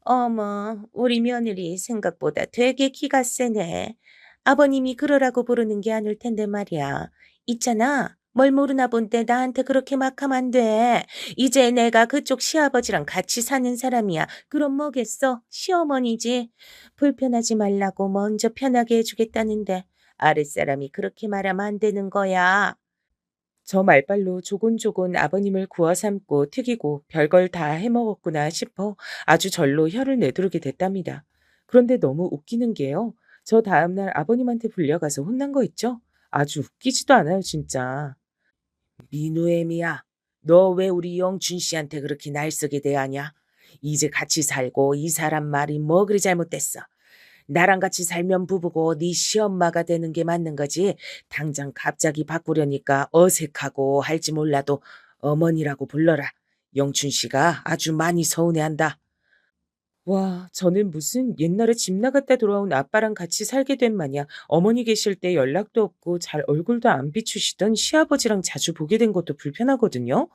어머, 우리 며느리 생각보다 되게 기가 세네. 아버님이 그러라고 부르는 게 아닐 텐데 말이야. 있잖아. 뭘 모르나 본데 나한테 그렇게 막 하면 안 돼. 이제 내가 그쪽 시아버지랑 같이 사는 사람이야. 그럼 뭐겠어? 시어머니지. 불편하지 말라고 먼저 편하게 해주겠다는데 아랫사람이 그렇게 말하면 안 되는 거야. 저 말발로 조곤조곤 아버님을 구워 삶고 튀기고 별걸 다 해먹었구나 싶어 아주 절로 혀를 내두르게 됐답니다. 그런데 너무 웃기는 게요. 저 다음날 아버님한테 불려가서 혼난 거 있죠? 아주 웃기지도 않아요, 진짜. 민우애미야, 너 왜 우리 영춘 씨한테 그렇게 날쌔게 대하냐? 이제 같이 살고 이 사람 말이 뭐 그리 잘못됐어? 나랑 같이 살면 부부고 네 시엄마가 되는 게 맞는 거지. 당장 갑자기 바꾸려니까 어색하고 할지 몰라도 어머니라고 불러라. 영춘 씨가 아주 많이 서운해한다. 와, 저는 무슨 옛날에 집 나갔다 돌아온 아빠랑 같이 살게 된 마냥 어머니 계실 때 연락도 없고 잘 얼굴도 안 비추시던 시아버지랑 자주 보게 된 것도 불편하거든요.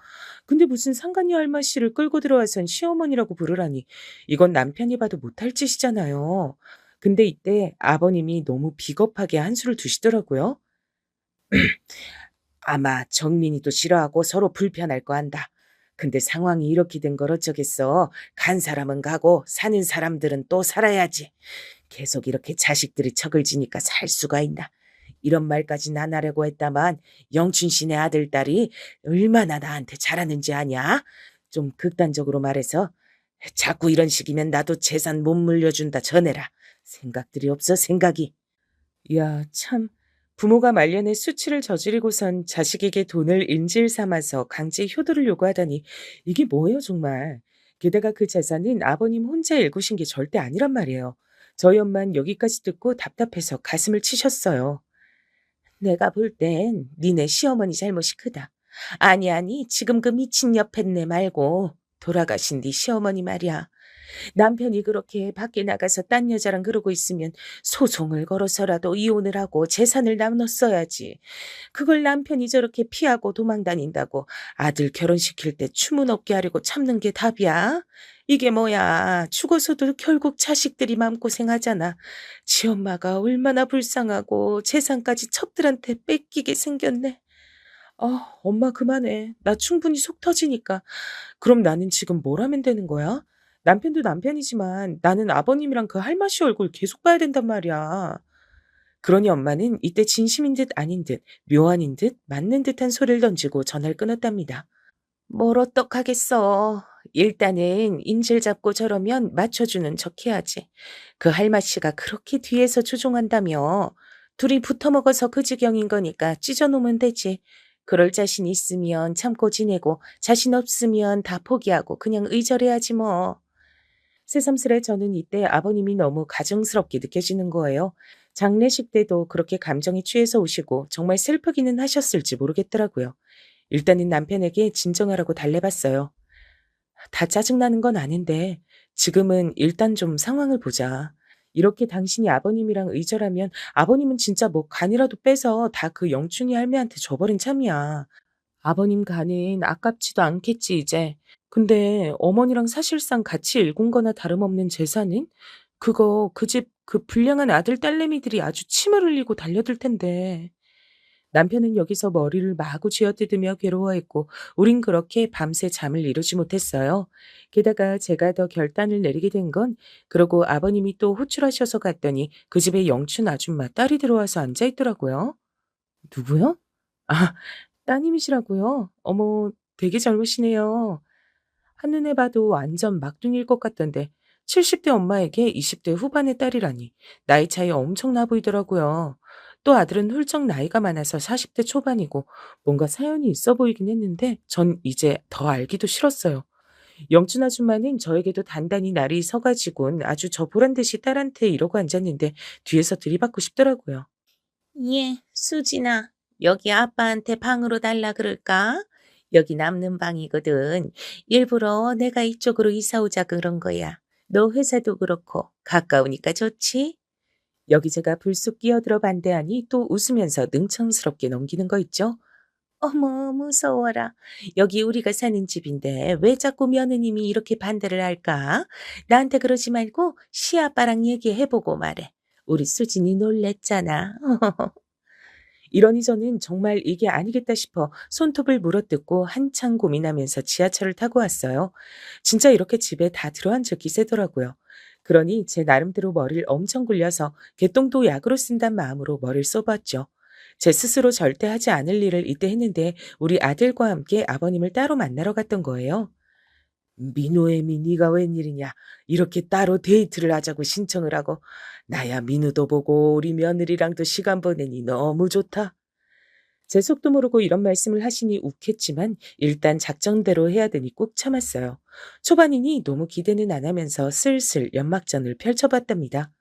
근데 무슨 상간녀 할머니를 끌고 들어와선 시어머니라고 부르라니 이건 남편이 봐도 못할 짓이잖아요. 근데 이때 아버님이 너무 비겁하게 한수를 두시더라고요. 아마 정민이도 싫어하고 서로 불편할 거 한다. 근데 상황이 이렇게 된 걸 어쩌겠어. 간 사람은 가고 사는 사람들은 또 살아야지. 계속 이렇게 자식들이 척을 지니까 살 수가 있나. 이런 말까지 안 하려고 했다만 영춘 씨네 아들, 딸이 얼마나 나한테 잘하는지 아냐? 좀 극단적으로 말해서 자꾸 이런 식이면 나도 재산 못 물려준다 전해라. 생각들이 없어 생각이. 야, 참. 부모가 말년에 수치를 저지르고선 자식에게 돈을 인질 삼아서 강제 효도를 요구하다니 이게 뭐예요 정말. 게다가 그 재산은 아버님 혼자 일구신 게 절대 아니란 말이에요. 저희 엄만 여기까지 듣고 답답해서 가슴을 치셨어요. 내가 볼 땐 니네 시어머니 잘못이 크다. 아니 아니 지금 그 미친 옆했네 말고 돌아가신 네 시어머니 말이야. 남편이 그렇게 밖에 나가서 딴 여자랑 그러고 있으면 소송을 걸어서라도 이혼을 하고 재산을 나눴어야지. 그걸 남편이 저렇게 피하고 도망다닌다고 아들 결혼시킬 때 추문 없게 하려고 참는 게 답이야? 이게 뭐야. 죽어서도 결국 자식들이 마음고생하잖아. 지 엄마가 얼마나 불쌍하고 재산까지 첩들한테 뺏기게 생겼네. 엄마 그만해. 나 충분히 속 터지니까. 그럼 나는 지금 뭘 하면 되는 거야? 남편도 남편이지만 나는 아버님이랑 그 할마씨 얼굴 계속 봐야 된단 말이야. 그러니 엄마는 이때 진심인 듯 아닌 듯 묘안인 듯 맞는 듯한 소리를 던지고 전화를 끊었답니다. 뭘 어떡하겠어. 일단은 인질 잡고 저러면 맞춰주는 척 해야지. 그 할마씨가 그렇게 뒤에서 조종한다며. 둘이 붙어먹어서 그 지경인 거니까 찢어놓으면 되지. 그럴 자신 있으면 참고 지내고 자신 없으면 다 포기하고 그냥 의절해야지 뭐. 새삼스레 저는 이때 아버님이 너무 가증스럽게 느껴지는 거예요. 장례식 때도 그렇게 감정에 취해서 오시고 정말 슬프기는 하셨을지 모르겠더라고요. 일단은 남편에게 진정하라고 달래봤어요. 다 짜증나는 건 아닌데 지금은 일단 좀 상황을 보자. 이렇게 당신이 아버님이랑 의절하면 아버님은 진짜 뭐 간이라도 빼서 다 그 영춘이 할매한테 줘버린 참이야. 아버님 간은 아깝지도 않겠지 이제. 근데 어머니랑 사실상 같이 일군 거나 다름없는 재산은? 그거 그 집 그 불량한 아들 딸내미들이 아주 침을 흘리고 달려들 텐데. 남편은 여기서 머리를 마구 쥐어뜯으며 괴로워했고 우린 그렇게 밤새 잠을 이루지 못했어요. 게다가 제가 더 결단을 내리게 된 건 그러고 아버님이 또 호출하셔서 갔더니 그 집에 영춘 아줌마 딸이 들어와서 앉아있더라고요. 누구요? 아, 따님이시라고요? 어머, 되게 젊으시네요. 한눈에 봐도 완전 막둥이일 것 같던데 70대 엄마에게 20대 후반의 딸이라니 나이 차이 엄청 나 보이더라고요. 또 아들은 훌쩍 나이가 많아서 40대 초반이고 뭔가 사연이 있어 보이긴 했는데 전 이제 더 알기도 싫었어요. 영춘 아줌마는 저에게도 단단히 날이 서가지고는 아주 저 보란 듯이 딸한테 이러고 앉았는데 뒤에서 들이받고 싶더라고요. 예, 수진아. 여기 아빠한테 방으로 달라 그럴까? 여기 남는 방이거든. 일부러 내가 이쪽으로 이사 오자 그런 거야. 너 회사도 그렇고 가까우니까 좋지? 여기 제가 불쑥 끼어들어 반대하니 또 웃으면서 능청스럽게 넘기는 거 있죠? 어머, 무서워라. 여기 우리가 사는 집인데 왜 자꾸 며느님이 이렇게 반대를 할까? 나한테 그러지 말고 시아빠랑 얘기해보고 말해. 우리 수진이 놀랬잖아. 이러니 저는 정말 이게 아니겠다 싶어 손톱을 물어뜯고 한참 고민하면서 지하철을 타고 왔어요. 진짜 이렇게 집에 다 들어앉을 기세더라고요. 그러니 제 나름대로 머리를 엄청 굴려서 개똥도 약으로 쓴단 마음으로 머리를 써봤죠. 제 스스로 절대 하지 않을 일을 이때 했는데 우리 아들과 함께 아버님을 따로 만나러 갔던 거예요. 민호애미 네가 웬일이냐. 이렇게 따로 데이트를 하자고 신청을 하고. 나야 민우도 보고 우리 며느리랑도 시간 보내니 너무 좋다. 제 속도 모르고 이런 말씀을 하시니 욱했지만 일단 작정대로 해야 되니 꾹 참았어요. 초반이니 너무 기대는 안 하면서 슬슬 연막전을 펼쳐봤답니다.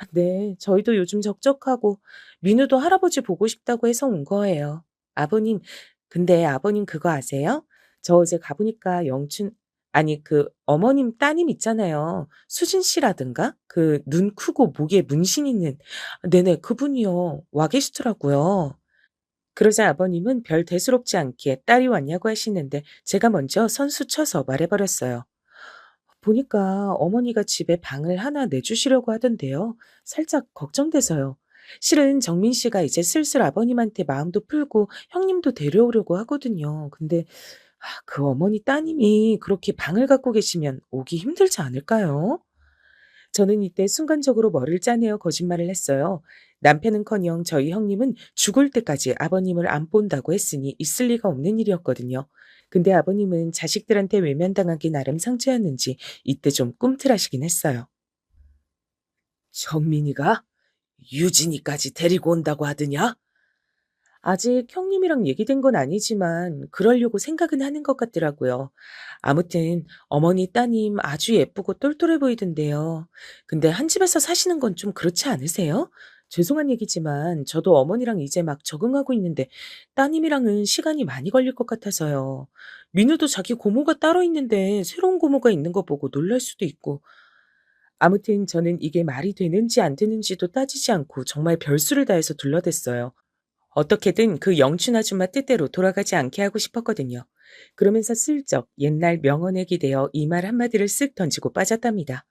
아, 네, 저희도 요즘 적적하고 민우도 할아버지 보고 싶다고 해서 온 거예요. 아버님, 근데 아버님 그거 아세요? 저 어제 가보니까 아니 그 어머님 따님 있잖아요. 수진 씨라든가 그 눈 크고 목에 문신 있는 네네 그분이요. 와 계시더라고요. 그러자 아버님은 별 대수롭지 않게 딸이 왔냐고 하시는데 제가 먼저 선수 쳐서 말해버렸어요. 보니까 어머니가 집에 방을 하나 내주시려고 하던데요. 살짝 걱정돼서요. 실은 정민 씨가 이제 슬슬 아버님한테 마음도 풀고 형님도 데려오려고 하거든요. 근데 그 어머니 따님이 그렇게 방을 갖고 계시면 오기 힘들지 않을까요? 저는 이때 순간적으로 머리를 짜내어 거짓말을 했어요. 남편은커녕 저희 형님은 죽을 때까지 아버님을 안 본다고 했으니 있을 리가 없는 일이었거든요. 근데 아버님은 자식들한테 외면당하기 나름 상처였는지 이때 좀 꿈틀하시긴 했어요. 정민이가 유진이까지 데리고 온다고 하더냐? 아직 형님이랑 얘기된 건 아니지만 그러려고 생각은 하는 것 같더라고요. 아무튼 어머니 따님 아주 예쁘고 똘똘해 보이던데요. 근데 한 집에서 사시는 건 좀 그렇지 않으세요? 죄송한 얘기지만 저도 어머니랑 이제 막 적응하고 있는데 따님이랑은 시간이 많이 걸릴 것 같아서요. 민우도 자기 고모가 따로 있는데 새로운 고모가 있는 거 보고 놀랄 수도 있고. 아무튼 저는 이게 말이 되는지 안 되는지도 따지지 않고 정말 별수를 다해서 둘러댔어요. 어떻게든 그 영춘 아줌마 뜻대로 돌아가지 않게 하고 싶었거든요. 그러면서 슬쩍 옛날 명언에 기대어 이 말 한마디를 쓱 던지고 빠졌답니다.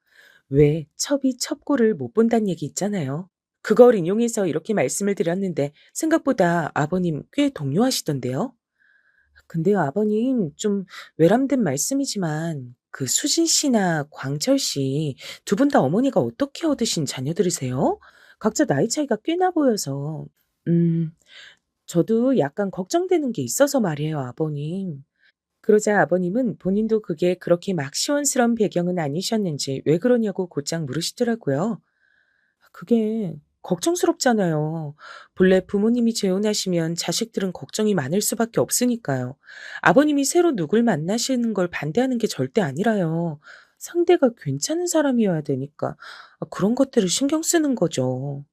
왜 첩이 첩고를 못 본다는 얘기 있잖아요. 그걸 인용해서 이렇게 말씀을 드렸는데 생각보다 아버님 꽤 동요하시던데요. 근데요, 아버님 좀 외람된 말씀이지만 그 수진 씨나 광철 씨 두 분 다 어머니가 어떻게 얻으신 자녀들이세요? 각자 나이 차이가 꽤나 보여서. 음, 저도 약간 걱정되는 게 있어서 말이에요, 아버님. 그러자 아버님은 본인도 그게 그렇게 막 시원스러운 배경은 아니셨는지 왜 그러냐고 곧장 물으시더라고요. 그게 걱정스럽잖아요. 본래 부모님이 재혼하시면 자식들은 걱정이 많을 수밖에 없으니까요. 아버님이 새로 누굴 만나시는 걸 반대하는 게 절대 아니라요. 상대가 괜찮은 사람이어야 되니까 그런 것들을 신경 쓰는 거죠.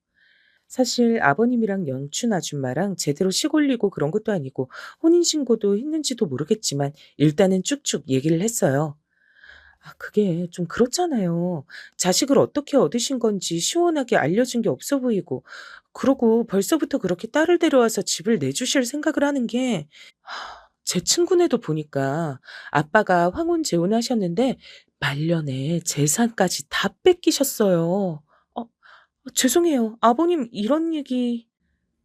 사실 아버님이랑 영춘 아줌마랑 제대로 시골리고 그런 것도 아니고 혼인신고도 했는지도 모르겠지만 일단은 쭉쭉 얘기를 했어요. 그게 좀 그렇잖아요. 자식을 어떻게 얻으신 건지 시원하게 알려준 게 없어 보이고, 그러고 벌써부터 그렇게 딸을 데려와서 집을 내주실 생각을 하는 게, 제 친구네도 보니까 아빠가 황혼 재혼하셨는데 말년에 재산까지 다 뺏기셨어요. 죄송해요. 아버님 이런 얘기.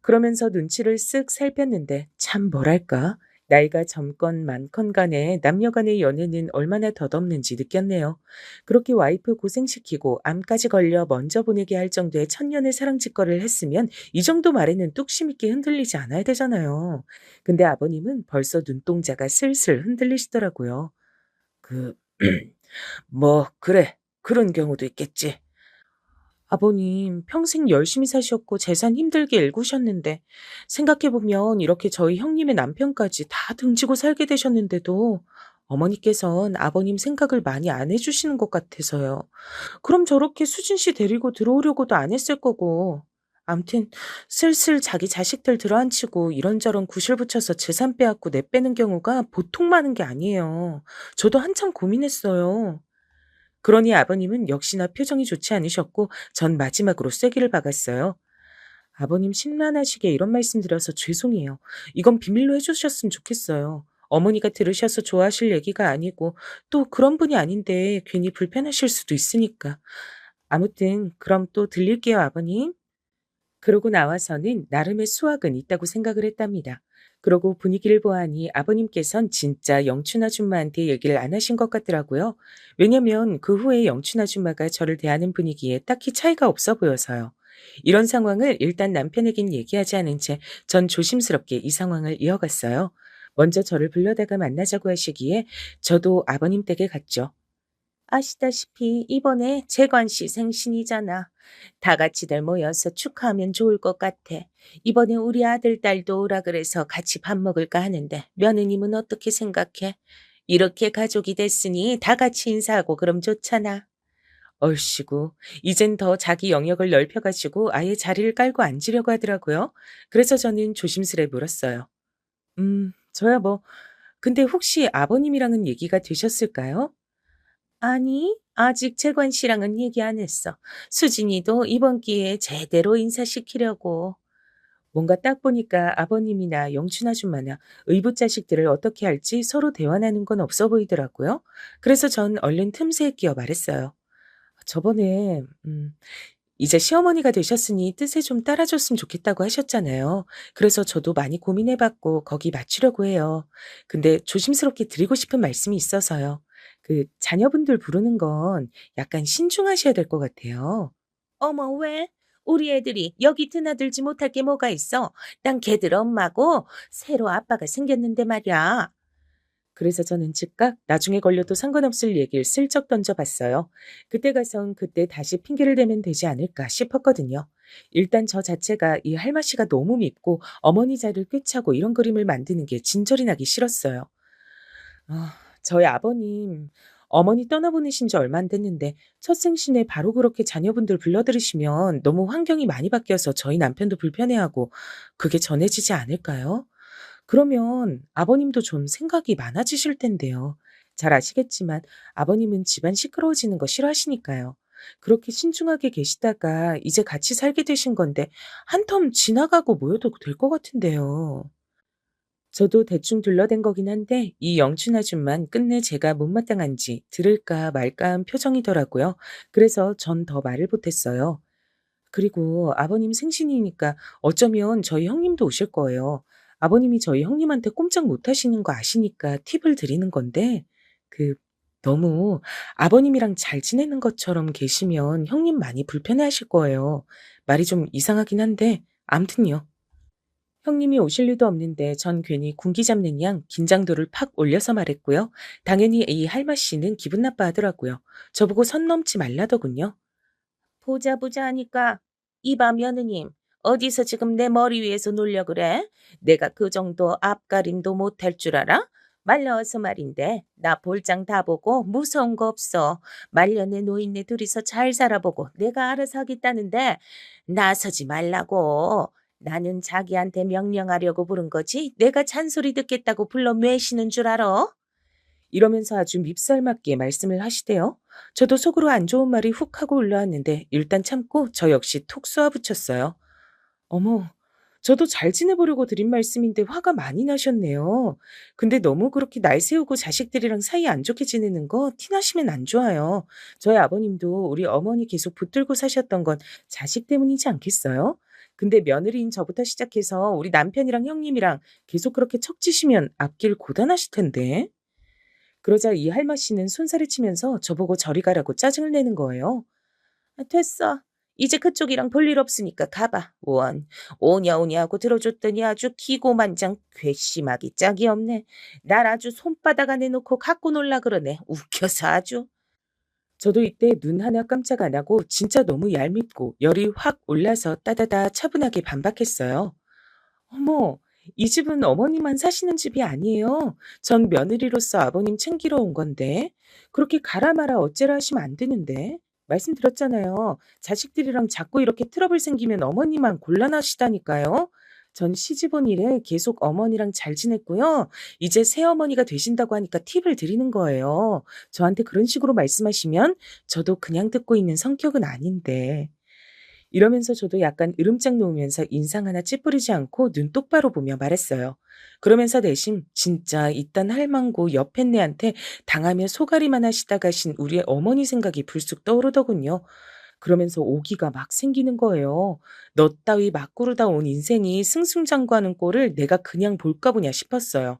그러면서 눈치를 쓱 살폈는데 참 뭐랄까. 나이가 젊건 많건 간에 남녀 간의 연애는 얼마나 덧없는지 느꼈네요. 그렇게 와이프 고생시키고 암까지 걸려 먼저 보내게 할 정도의 천년의 사랑짓거리를 했으면 이 정도 말에는 뚝심 있게 흔들리지 않아야 되잖아요. 근데 아버님은 벌써 눈동자가 슬슬 흔들리시더라고요. 그, 뭐, 그래. 그런 경우도 있겠지. 아버님, 평생 열심히 사셨고 재산 힘들게 일구셨는데, 생각해보면 이렇게 저희 형님의 남편까지 다 등지고 살게 되셨는데도 어머니께선 아버님 생각을 많이 안 해주시는 것 같아서요. 그럼 저렇게 수진 씨 데리고 들어오려고도 안 했을 거고. 암튼, 슬슬 자기 자식들 들어앉히고 이런저런 구실 붙여서 재산 빼앗고 내빼는 경우가 보통 많은 게 아니에요. 저도 한참 고민했어요. 그러니 아버님은 역시나 표정이 좋지 않으셨고 전 마지막으로 쐐기를 박았어요. 아버님 심란하시게 이런 말씀 드려서 죄송해요. 이건 비밀로 해주셨으면 좋겠어요. 어머니가 들으셔서 좋아하실 얘기가 아니고 또 그런 분이 아닌데 괜히 불편하실 수도 있으니까. 아무튼 그럼 또 들릴게요, 아버님. 그러고 나와서는 나름의 수학은 있다고 생각을 했답니다. 그러고 분위기를 보아하니 아버님께선 진짜 영춘 아줌마한테 얘기를 안 하신 것 같더라고요. 왜냐면 그 후에 영춘 아줌마가 저를 대하는 분위기에 딱히 차이가 없어 보여서요. 이런 상황을 일단 남편에겐 얘기하지 않은 채 전 조심스럽게 이 상황을 이어갔어요. 먼저 저를 불러다가 만나자고 하시기에 저도 아버님 댁에 갔죠. 아시다시피 이번에 재관 씨 생신이잖아. 다 같이들 모여서 축하하면 좋을 것 같아. 이번에 우리 아들, 딸도 오라 그래서 같이 밥 먹을까 하는데 며느님은 어떻게 생각해? 이렇게 가족이 됐으니 다 같이 인사하고 그럼 좋잖아. 얼씨구, 이젠 더 자기 영역을 넓혀가지고 아예 자리를 깔고 앉으려고 하더라고요. 그래서 저는 조심스레 물었어요. 저야 뭐, 근데 혹시 아버님이랑은 얘기가 되셨을까요? 아니, 아직 재관 씨랑은 얘기 안 했어. 수진이도 이번 기회에 제대로 인사시키려고. 뭔가 딱 보니까 아버님이나 영춘 아줌마나 의붓 자식들을 어떻게 할지 서로 대화하는 건 없어 보이더라고요. 그래서 전 얼른 틈새에 끼어 말했어요. 저번에 이제 시어머니가 되셨으니 뜻에 좀 따라줬으면 좋겠다고 하셨잖아요. 그래서 저도 많이 고민해봤고 거기 맞추려고 해요. 근데 조심스럽게 드리고 싶은 말씀이 있어서요. 그 자녀분들 부르는 건 약간 신중하셔야 될 것 같아요. 어머, 왜? 우리 애들이 여기 드나들지 못할 게 뭐가 있어? 난 걔들 엄마고 새로 아빠가 생겼는데 말이야. 그래서 저는 즉각 나중에 걸려도 상관없을 얘기를 슬쩍 던져봤어요. 그때 가선 그때 다시 핑계를 대면 되지 않을까 싶었거든요. 일단 저 자체가 이 할마 씨가 너무 밉고 어머니 자리를 꿰차고 이런 그림을 만드는 게 진절이 나기 싫었어요. 저희 아버님, 어머니 떠나보내신 지 얼마 안 됐는데 첫 생신에 바로 그렇게 자녀분들 불러들이시면 너무 환경이 많이 바뀌어서 저희 남편도 불편해하고 그게 전해지지 않을까요? 그러면 아버님도 좀 생각이 많아지실 텐데요. 잘 아시겠지만 아버님은 집안 시끄러워지는 거 싫어하시니까요. 그렇게 신중하게 계시다가 이제 같이 살게 되신 건데 한 텀 지나가고 모여도 될 것 같은데요. 저도 대충 둘러댄 거긴 한데 이 영춘 아줌만 끝내 제가 못마땅한지 들을까 말까 한 표정이더라고요. 그래서 전 더 말을 못했어요. 그리고 아버님 생신이니까 어쩌면 저희 형님도 오실 거예요. 아버님이 저희 형님한테 꼼짝 못 하시는 거 아시니까 팁을 드리는 건데, 그, 너무 아버님이랑 잘 지내는 것처럼 계시면 형님 많이 불편해 하실 거예요. 말이 좀 이상하긴 한데, 암튼요. 형님이 오실 리도 없는데 전 괜히 군기 잡는 양 긴장도를 팍 올려서 말했고요. 당연히 이 할마 씨는 기분 나빠하더라고요. 저보고 선 넘지 말라더군요. 보자 보자 하니까 이봐 며느님 어디서 지금 내 머리 위에서 놀려 그래? 내가 그 정도 앞가림도 못할 줄 알아? 말려서 말인데 나 볼장 다 보고 무서운 거 없어. 말년에 노인네 둘이서 잘 살아보고 내가 알아서 하겠다는데 나서지 말라고. 나는 자기한테 명령하려고 부른 거지 내가 잔소리 듣겠다고 불러 매시는 줄 알아? 이러면서 아주 밉살맞게 말씀을 하시대요. 저도 속으로 안 좋은 말이 훅 하고 올라왔는데 일단 참고 저 역시 톡 쏘아붙였어요. 어머, 저도 잘 지내보려고 드린 말씀인데 화가 많이 나셨네요. 근데 너무 그렇게 날 세우고 자식들이랑 사이 안 좋게 지내는 거 티나시면 안 좋아요. 저희 아버님도 우리 어머니 계속 붙들고 사셨던 건 자식 때문이지 않겠어요? 근데 며느리인 저부터 시작해서 우리 남편이랑 형님이랑 계속 그렇게 척지시면 앞길 고단하실 텐데. 그러자 이 할마 씨는 손살을 치면서 저보고 저리 가라고 짜증을 내는 거예요. 아, 됐어. 이제 그쪽이랑 볼 일 없으니까 가봐. 원. 오냐 오냐 하고 들어줬더니 아주 기고만장 괘씸하기 짝이 없네. 날 아주 손바닥 안에 놓고 갖고 놀라 그러네. 웃겨서 아주. 저도 이때 눈 하나 깜짝 안 하고 진짜 너무 얄밉고 열이 확 올라서 따다다 차분하게 반박했어요. 어머, 이 집은 어머니만 사시는 집이 아니에요. 전 며느리로서 아버님 챙기러 온 건데. 그렇게 가라 마라 어째라 하시면 안 되는데. 말씀드렸잖아요. 자식들이랑 자꾸 이렇게 트러블 생기면 어머니만 곤란하시다니까요. 전 시집 온 이래 계속 어머니랑 잘 지냈고요. 이제 새어머니가 되신다고 하니까 팁을 드리는 거예요. 저한테 그런 식으로 말씀하시면 저도 그냥 듣고 있는 성격은 아닌데. 이러면서 저도 약간 으름장 놓으면서 인상 하나 찌푸리지 않고 눈 똑바로 보며 말했어요. 그러면서 내심 진짜 이딴 할망구 옆했네한테 당하며 소가리만 하시다 가신 우리 어머니 생각이 불쑥 떠오르더군요. 그러면서 오기가 막 생기는 거예요. 너 따위 막 구르다 온 인생이 승승장구하는 꼴을 내가 그냥 볼까 보냐 싶었어요.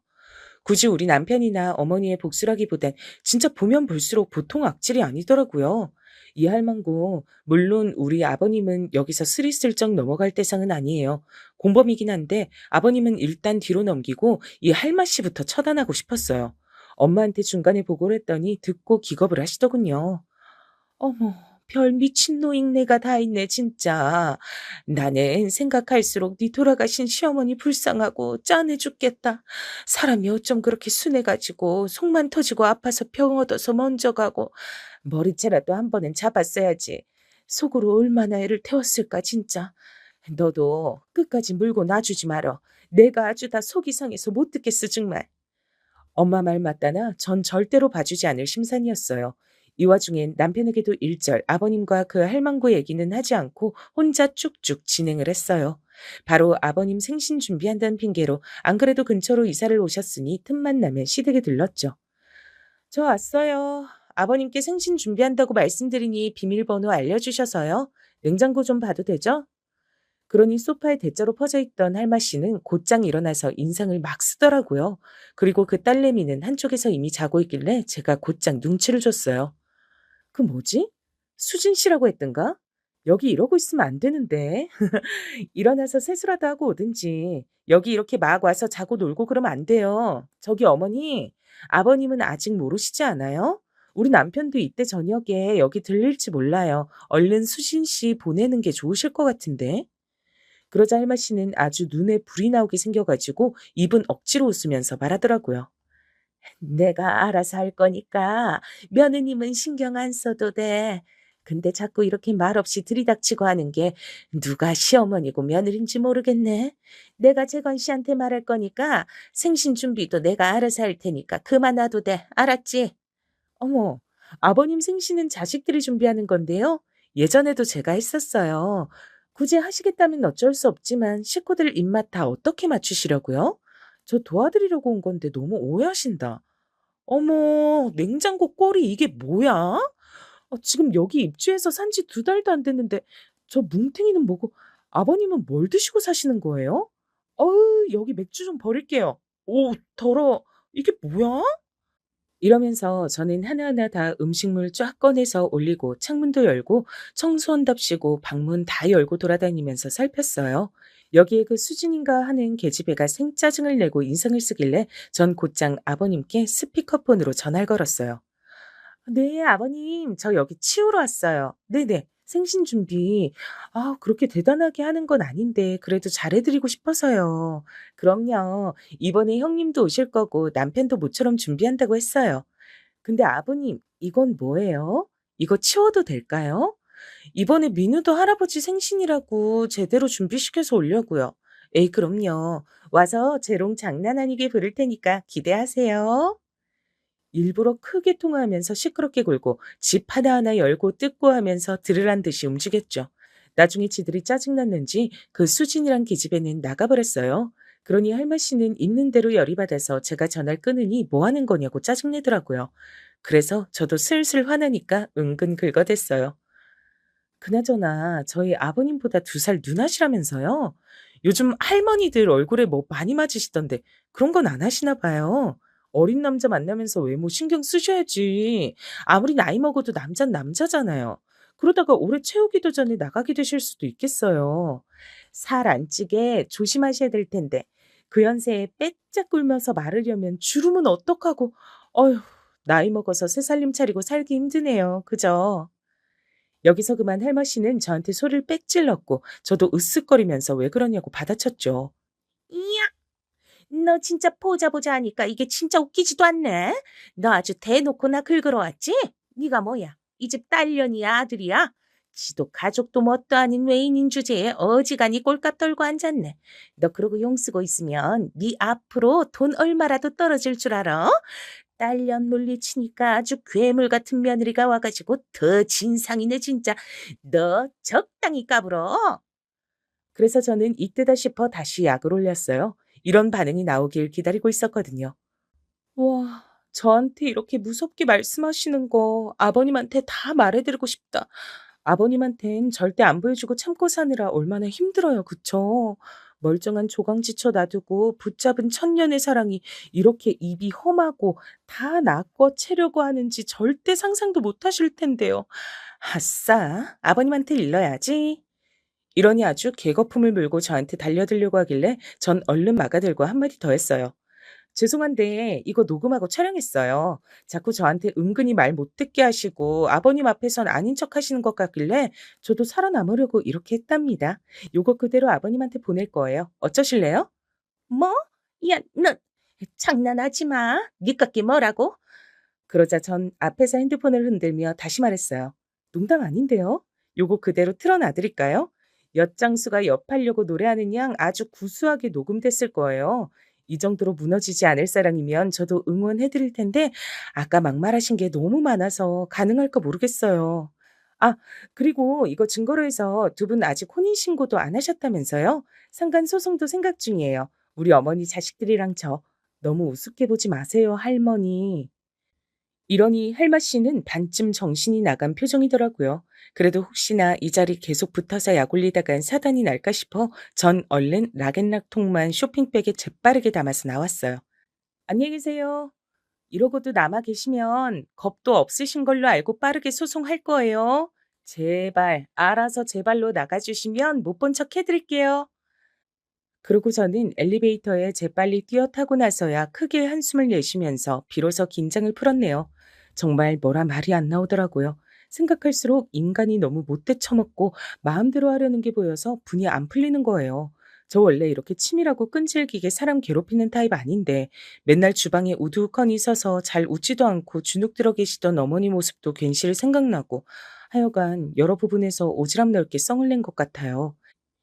굳이 우리 남편이나 어머니의 복수라기보단 진짜 보면 볼수록 보통 악질이 아니더라고요. 이 할망구, 물론 우리 아버님은 여기서 스리슬쩍 넘어갈 대상은 아니에요. 공범이긴 한데 아버님은 일단 뒤로 넘기고 이 할마 씨부터 처단하고 싶었어요. 엄마한테 중간에 보고를 했더니 듣고 기겁을 하시더군요. 어머, 별 미친 노인네가 다 있네, 진짜. 나는 생각할수록 네 돌아가신 시어머니 불쌍하고 짠해 죽겠다. 사람이 어쩜 그렇게 순해가지고 속만 터지고 아파서 병 얻어서 먼저 가고 머리채라도 한 번은 잡았어야지. 속으로 얼마나 애를 태웠을까, 진짜. 너도 끝까지 물고 놔주지 말어. 내가 아주 다 속이 상해서 못 듣겠어, 정말. 엄마 말 맞다나 전 절대로 봐주지 않을 심산이었어요. 이 와중엔 남편에게도 일절 아버님과 그 할망구 얘기는 하지 않고 혼자 쭉쭉 진행을 했어요. 바로 아버님 생신 준비한다는 핑계로 안 그래도 근처로 이사를 오셨으니 틈만 나면 시댁에 들렀죠. 저 왔어요. 아버님께 생신 준비한다고 말씀드리니 비밀번호 알려주셔서요. 냉장고 좀 봐도 되죠? 그러니 소파에 대자로 퍼져있던 할마 씨는 곧장 일어나서 인상을 막 쓰더라고요. 그리고 그 딸내미는 한쪽에서 이미 자고 있길래 제가 곧장 눈치를 줬어요. 그 뭐지? 수진 씨라고 했던가? 여기 이러고 있으면 안 되는데. 일어나서 세수라도 하고 오든지. 여기 이렇게 막 와서 자고 놀고 그러면 안 돼요. 저기 어머니, 아버님은 아직 모르시지 않아요? 우리 남편도 이때 저녁에 여기 들릴지 몰라요. 얼른 수진 씨 보내는 게 좋으실 것 같은데. 그러자 할마 씨는 아주 눈에 불이 나오게 생겨가지고 입은 억지로 웃으면서 말하더라고요. 내가 알아서 할 거니까 며느님은 신경 안 써도 돼. 근데 자꾸 이렇게 말없이 들이닥치고 하는 게 누가 시어머니고 며느리인지 모르겠네. 내가 재건 씨한테 말할 거니까 생신 준비도 내가 알아서 할 테니까 그만 놔도 돼. 알았지? 어머, 아버님 생신은 자식들이 준비하는 건데요. 예전에도 제가 했었어요. 굳이 하시겠다면 어쩔 수 없지만 식구들 입맛 다 어떻게 맞추시려고요? 저 도와드리려고 온 건데 너무 오해하신다. 어머, 냉장고 꼴이 이게 뭐야? 지금 여기 입주해서 산지 2달도 안 됐는데 저 뭉탱이는 뭐고 아버님은 뭘 드시고 사시는 거예요? 어우, 여기 맥주 좀 버릴게요. 오, 더러워. 이게 뭐야? 이러면서 저는 하나하나 다 음식물 쫙 꺼내서 올리고 창문도 열고 청소한답시고 방문 다 열고 돌아다니면서 살폈어요. 여기에 그 수진인가 하는 계집애가 생짜증을 내고 인상을 쓰길래 전 곧장 아버님께 스피커폰으로 전화를 걸었어요. 네, 아버님, 저 여기 치우러 왔어요. 네네, 생신 준비. 그렇게 대단하게 하는 건 아닌데, 그래도 잘해드리고 싶어서요. 그럼요. 이번에 형님도 오실 거고, 남편도 모처럼 준비한다고 했어요. 근데 아버님, 이건 뭐예요? 이거 치워도 될까요? 이번에 민우도 할아버지 생신이라고 제대로 준비시켜서 오려고요. 에이, 그럼요. 와서 재롱 장난 아니게 부를 테니까 기대하세요. 일부러 크게 통화하면서 시끄럽게 굴고 집 하나하나 열고 뜯고 하면서 들으란 듯이 움직였죠. 나중에 지들이 짜증났는지 그 수진이란 기집애는 나가버렸어요. 그러니 할마 씨는 있는 대로 열이 받아서 제가 전화를 끊으니 뭐 하는 거냐고 짜증내더라고요. 그래서 저도 슬슬 화나니까 은근 긁어댔어요. 그나저나 저희 아버님보다 2살 누나시라면서요? 요즘 할머니들 얼굴에 뭐 많이 맞으시던데 그런 건 안 하시나 봐요. 어린 남자 만나면서 외모 신경 쓰셔야지. 아무리 나이 먹어도 남잔 남자잖아요. 그러다가 오래 채우기도 전에 나가게 되실 수도 있겠어요. 살 안 찌게 조심하셔야 될 텐데 그 연세에 빼짝 굴면서 마르려면 주름은 어떡하고. 어휴, 나이 먹어서 새 살림 차리고 살기 힘드네요. 그죠? 여기서 그만 할머 씨는 저한테 소리를 빽 질렀고 저도 으쓱거리면서 왜 그러냐고 받아쳤죠. 이야, 너 진짜 보자 보자 하니까 이게 진짜 웃기지도 않네. 너 아주 대놓고 나 긁으러 왔지? 네가 뭐야? 이 집 딸년이야 아들이야? 지도 가족도 뭣도 아닌 외인인 주제에 어지간히 꼴값 떨고 앉았네. 너 그러고 용 쓰고 있으면 네 앞으로 돈 얼마라도 떨어질 줄 알아? 딸년 물리치니까 아주 괴물 같은 며느리가 와가지고 더 진상이네 진짜. 너 적당히 까불어. 그래서 저는 이때다 싶어 다시 약을 올렸어요. 이런 반응이 나오길 기다리고 있었거든요. 와, 저한테 이렇게 무섭게 말씀하시는 거 아버님한테 다 말해드리고 싶다. 아버님한텐 절대 안 보여주고 참고 사느라 얼마나 힘들어요. 그쵸? 멀쩡한 조강지처 놔두고 붙잡은 천년의 사랑이 이렇게 입이 험하고 다 낚아 채려고 하는지 절대 상상도 못 하실 텐데요. 아싸, 아버님한테 일러야지. 이러니 아주 개거품을 물고 저한테 달려들려고 하길래 전 얼른 막아들고 한마디 더 했어요. 죄송한데 이거 녹음하고 촬영했어요. 자꾸 저한테 은근히 말 못 듣게 하시고 아버님 앞에선 아닌 척 하시는 것 같길래 저도 살아남으려고 이렇게 했답니다. 요거 그대로 아버님한테 보낼 거예요. 어쩌실래요? 뭐? 야, 너 장난하지 마. 니깎기 뭐라고? 그러자 전 앞에서 핸드폰을 흔들며 다시 말했어요. 농담 아닌데요? 요거 그대로 틀어놔드릴까요? 엿장수가 엿하려고 노래하는 양 아주 구수하게 녹음됐을 거예요. 이 정도로 무너지지 않을 사람이면 저도 응원해드릴 텐데 아까 막말하신 게 너무 많아서 가능할까 모르겠어요. 아, 그리고 이거 증거로 해서 두 분 아직 혼인신고도 안 하셨다면서요? 상간 소송도 생각 중이에요. 우리 어머니 자식들이랑 저 너무 우습게 보지 마세요, 할머니. 이러니 할마 씨는 반쯤 정신이 나간 표정이더라고요. 그래도 혹시나 이 자리 계속 붙어서 약 올리다간 사단이 날까 싶어 전 얼른 락앤락통만 쇼핑백에 재빠르게 담아서 나왔어요. 안녕히 계세요. 이러고도 남아 계시면 겁도 없으신 걸로 알고 빠르게 소송할 거예요. 제발 알아서 제 발로 나가주시면 못 본 척 해드릴게요. 그러고 저는 엘리베이터에 재빨리 뛰어 타고 나서야 크게 한숨을 내쉬면서 비로소 긴장을 풀었네요. 정말 뭐라 말이 안 나오더라고요. 생각할수록 인간이 너무 못돼 처먹고 마음대로 하려는 게 보여서 분이 안 풀리는 거예요. 저 원래 이렇게 치밀하고 끈질기게 사람 괴롭히는 타입 아닌데 맨날 주방에 우두커니 서서 잘 웃지도 않고 주눅 들어 계시던 어머니 모습도 괜시리 생각나고 하여간 여러 부분에서 오지랖 넓게 썽을 낸 것 같아요.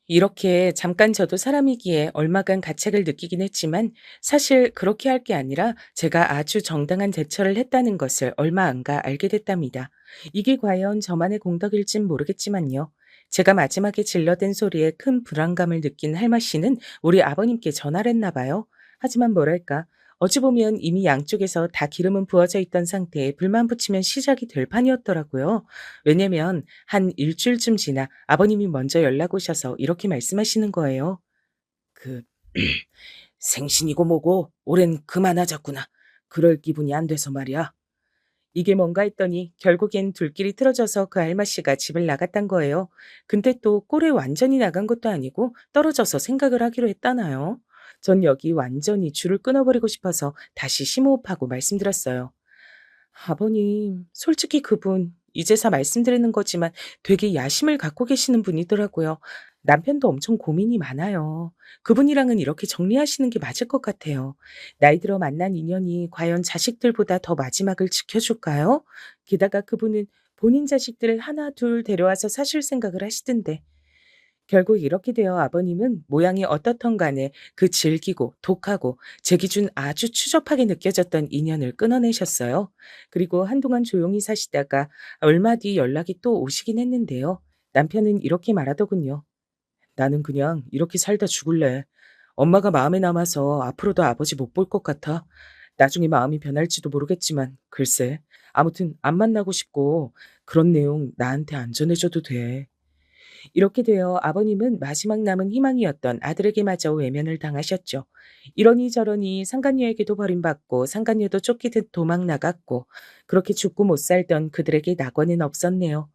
이렇게 잠깐 저도 사람이기에 얼마간 가책을 느끼긴 했지만 사실 그렇게 할 게 아니라 제가 아주 정당한 대처를 했다는 것을 얼마 안 가 알게 됐답니다. 이게 과연 저만의 공덕일진 모르겠지만요. 제가 마지막에 질러댄 소리에 큰 불안감을 느낀 할마 씨는 우리 아버님께 전화를 했나 봐요. 하지만 뭐랄까 어찌 보면 이미 양쪽에서 다 기름은 부어져 있던 상태에 불만 붙이면 시작이 될 판이었더라고요. 왜냐면 한 일주일쯤 지나 아버님이 먼저 연락 오셔서 이렇게 말씀하시는 거예요. 그 생신이고 뭐고 올해는 그만하자꾸나. 그럴 기분이 안 돼서 말이야. 이게 뭔가 했더니 결국엔 둘끼리 틀어져서 그 알마 씨가 집을 나갔단 거예요. 근데 또 꼴에 완전히 나간 것도 아니고 떨어져서 생각을 하기로 했다나요. 전 여기 완전히 줄을 끊어버리고 싶어서 다시 심호흡하고 말씀드렸어요. 아버님, 솔직히 그분 이제서 말씀드리는 거지만 되게 야심을 갖고 계시는 분이더라고요. 남편도 엄청 고민이 많아요. 그분이랑은 이렇게 정리하시는 게 맞을 것 같아요. 나이 들어 만난 인연이 과연 자식들보다 더 마지막을 지켜줄까요? 게다가 그분은 본인 자식들을 하나 둘 데려와서 사실 생각을 하시던데 결국 이렇게 되어 아버님은 모양이 어떻던 간에 그 질기고 독하고 제 기준 아주 추접하게 느껴졌던 인연을 끊어내셨어요. 그리고 한동안 조용히 사시다가 얼마 뒤 연락이 또 오시긴 했는데요. 남편은 이렇게 말하더군요. 나는 그냥 이렇게 살다 죽을래. 엄마가 마음에 남아서 앞으로도 아버지 못 볼 것 같아. 나중에 마음이 변할지도 모르겠지만 글쎄. 아무튼 안 만나고 싶고 그런 내용 나한테 안 전해줘도 돼. 이렇게 되어 아버님은 마지막 남은 희망이었던 아들에게마저 외면을 당하셨죠. 이러니 저러니 상간녀에게도 버림받고 상간녀도 쫓기듯 도망 나갔고 그렇게 죽고 못 살던 그들에게 낙원은 없었네요.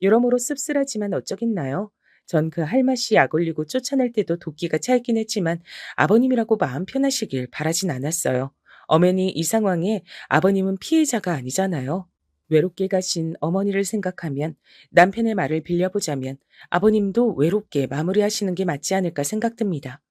여러모로 씁쓸하지만 어쩌겠나요? 전 그 할맛이 약 올리고 쫓아낼 때도 도끼가 차있긴 했지만 아버님이라고 마음 편하시길 바라진 않았어요. 엄연히 이 상황에 아버님은 피해자가 아니잖아요. 외롭게 가신 어머니를 생각하면 남편의 말을 빌려보자면 아버님도 외롭게 마무리하시는 게 맞지 않을까 생각됩니다.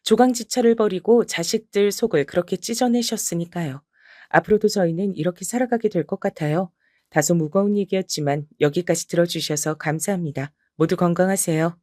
조강지처를 버리고 자식들 속을 그렇게 찢어내셨으니까요. 앞으로도 저희는 이렇게 살아가게 될 것 같아요. 다소 무거운 얘기였지만 여기까지 들어주셔서 감사합니다. 모두 건강하세요.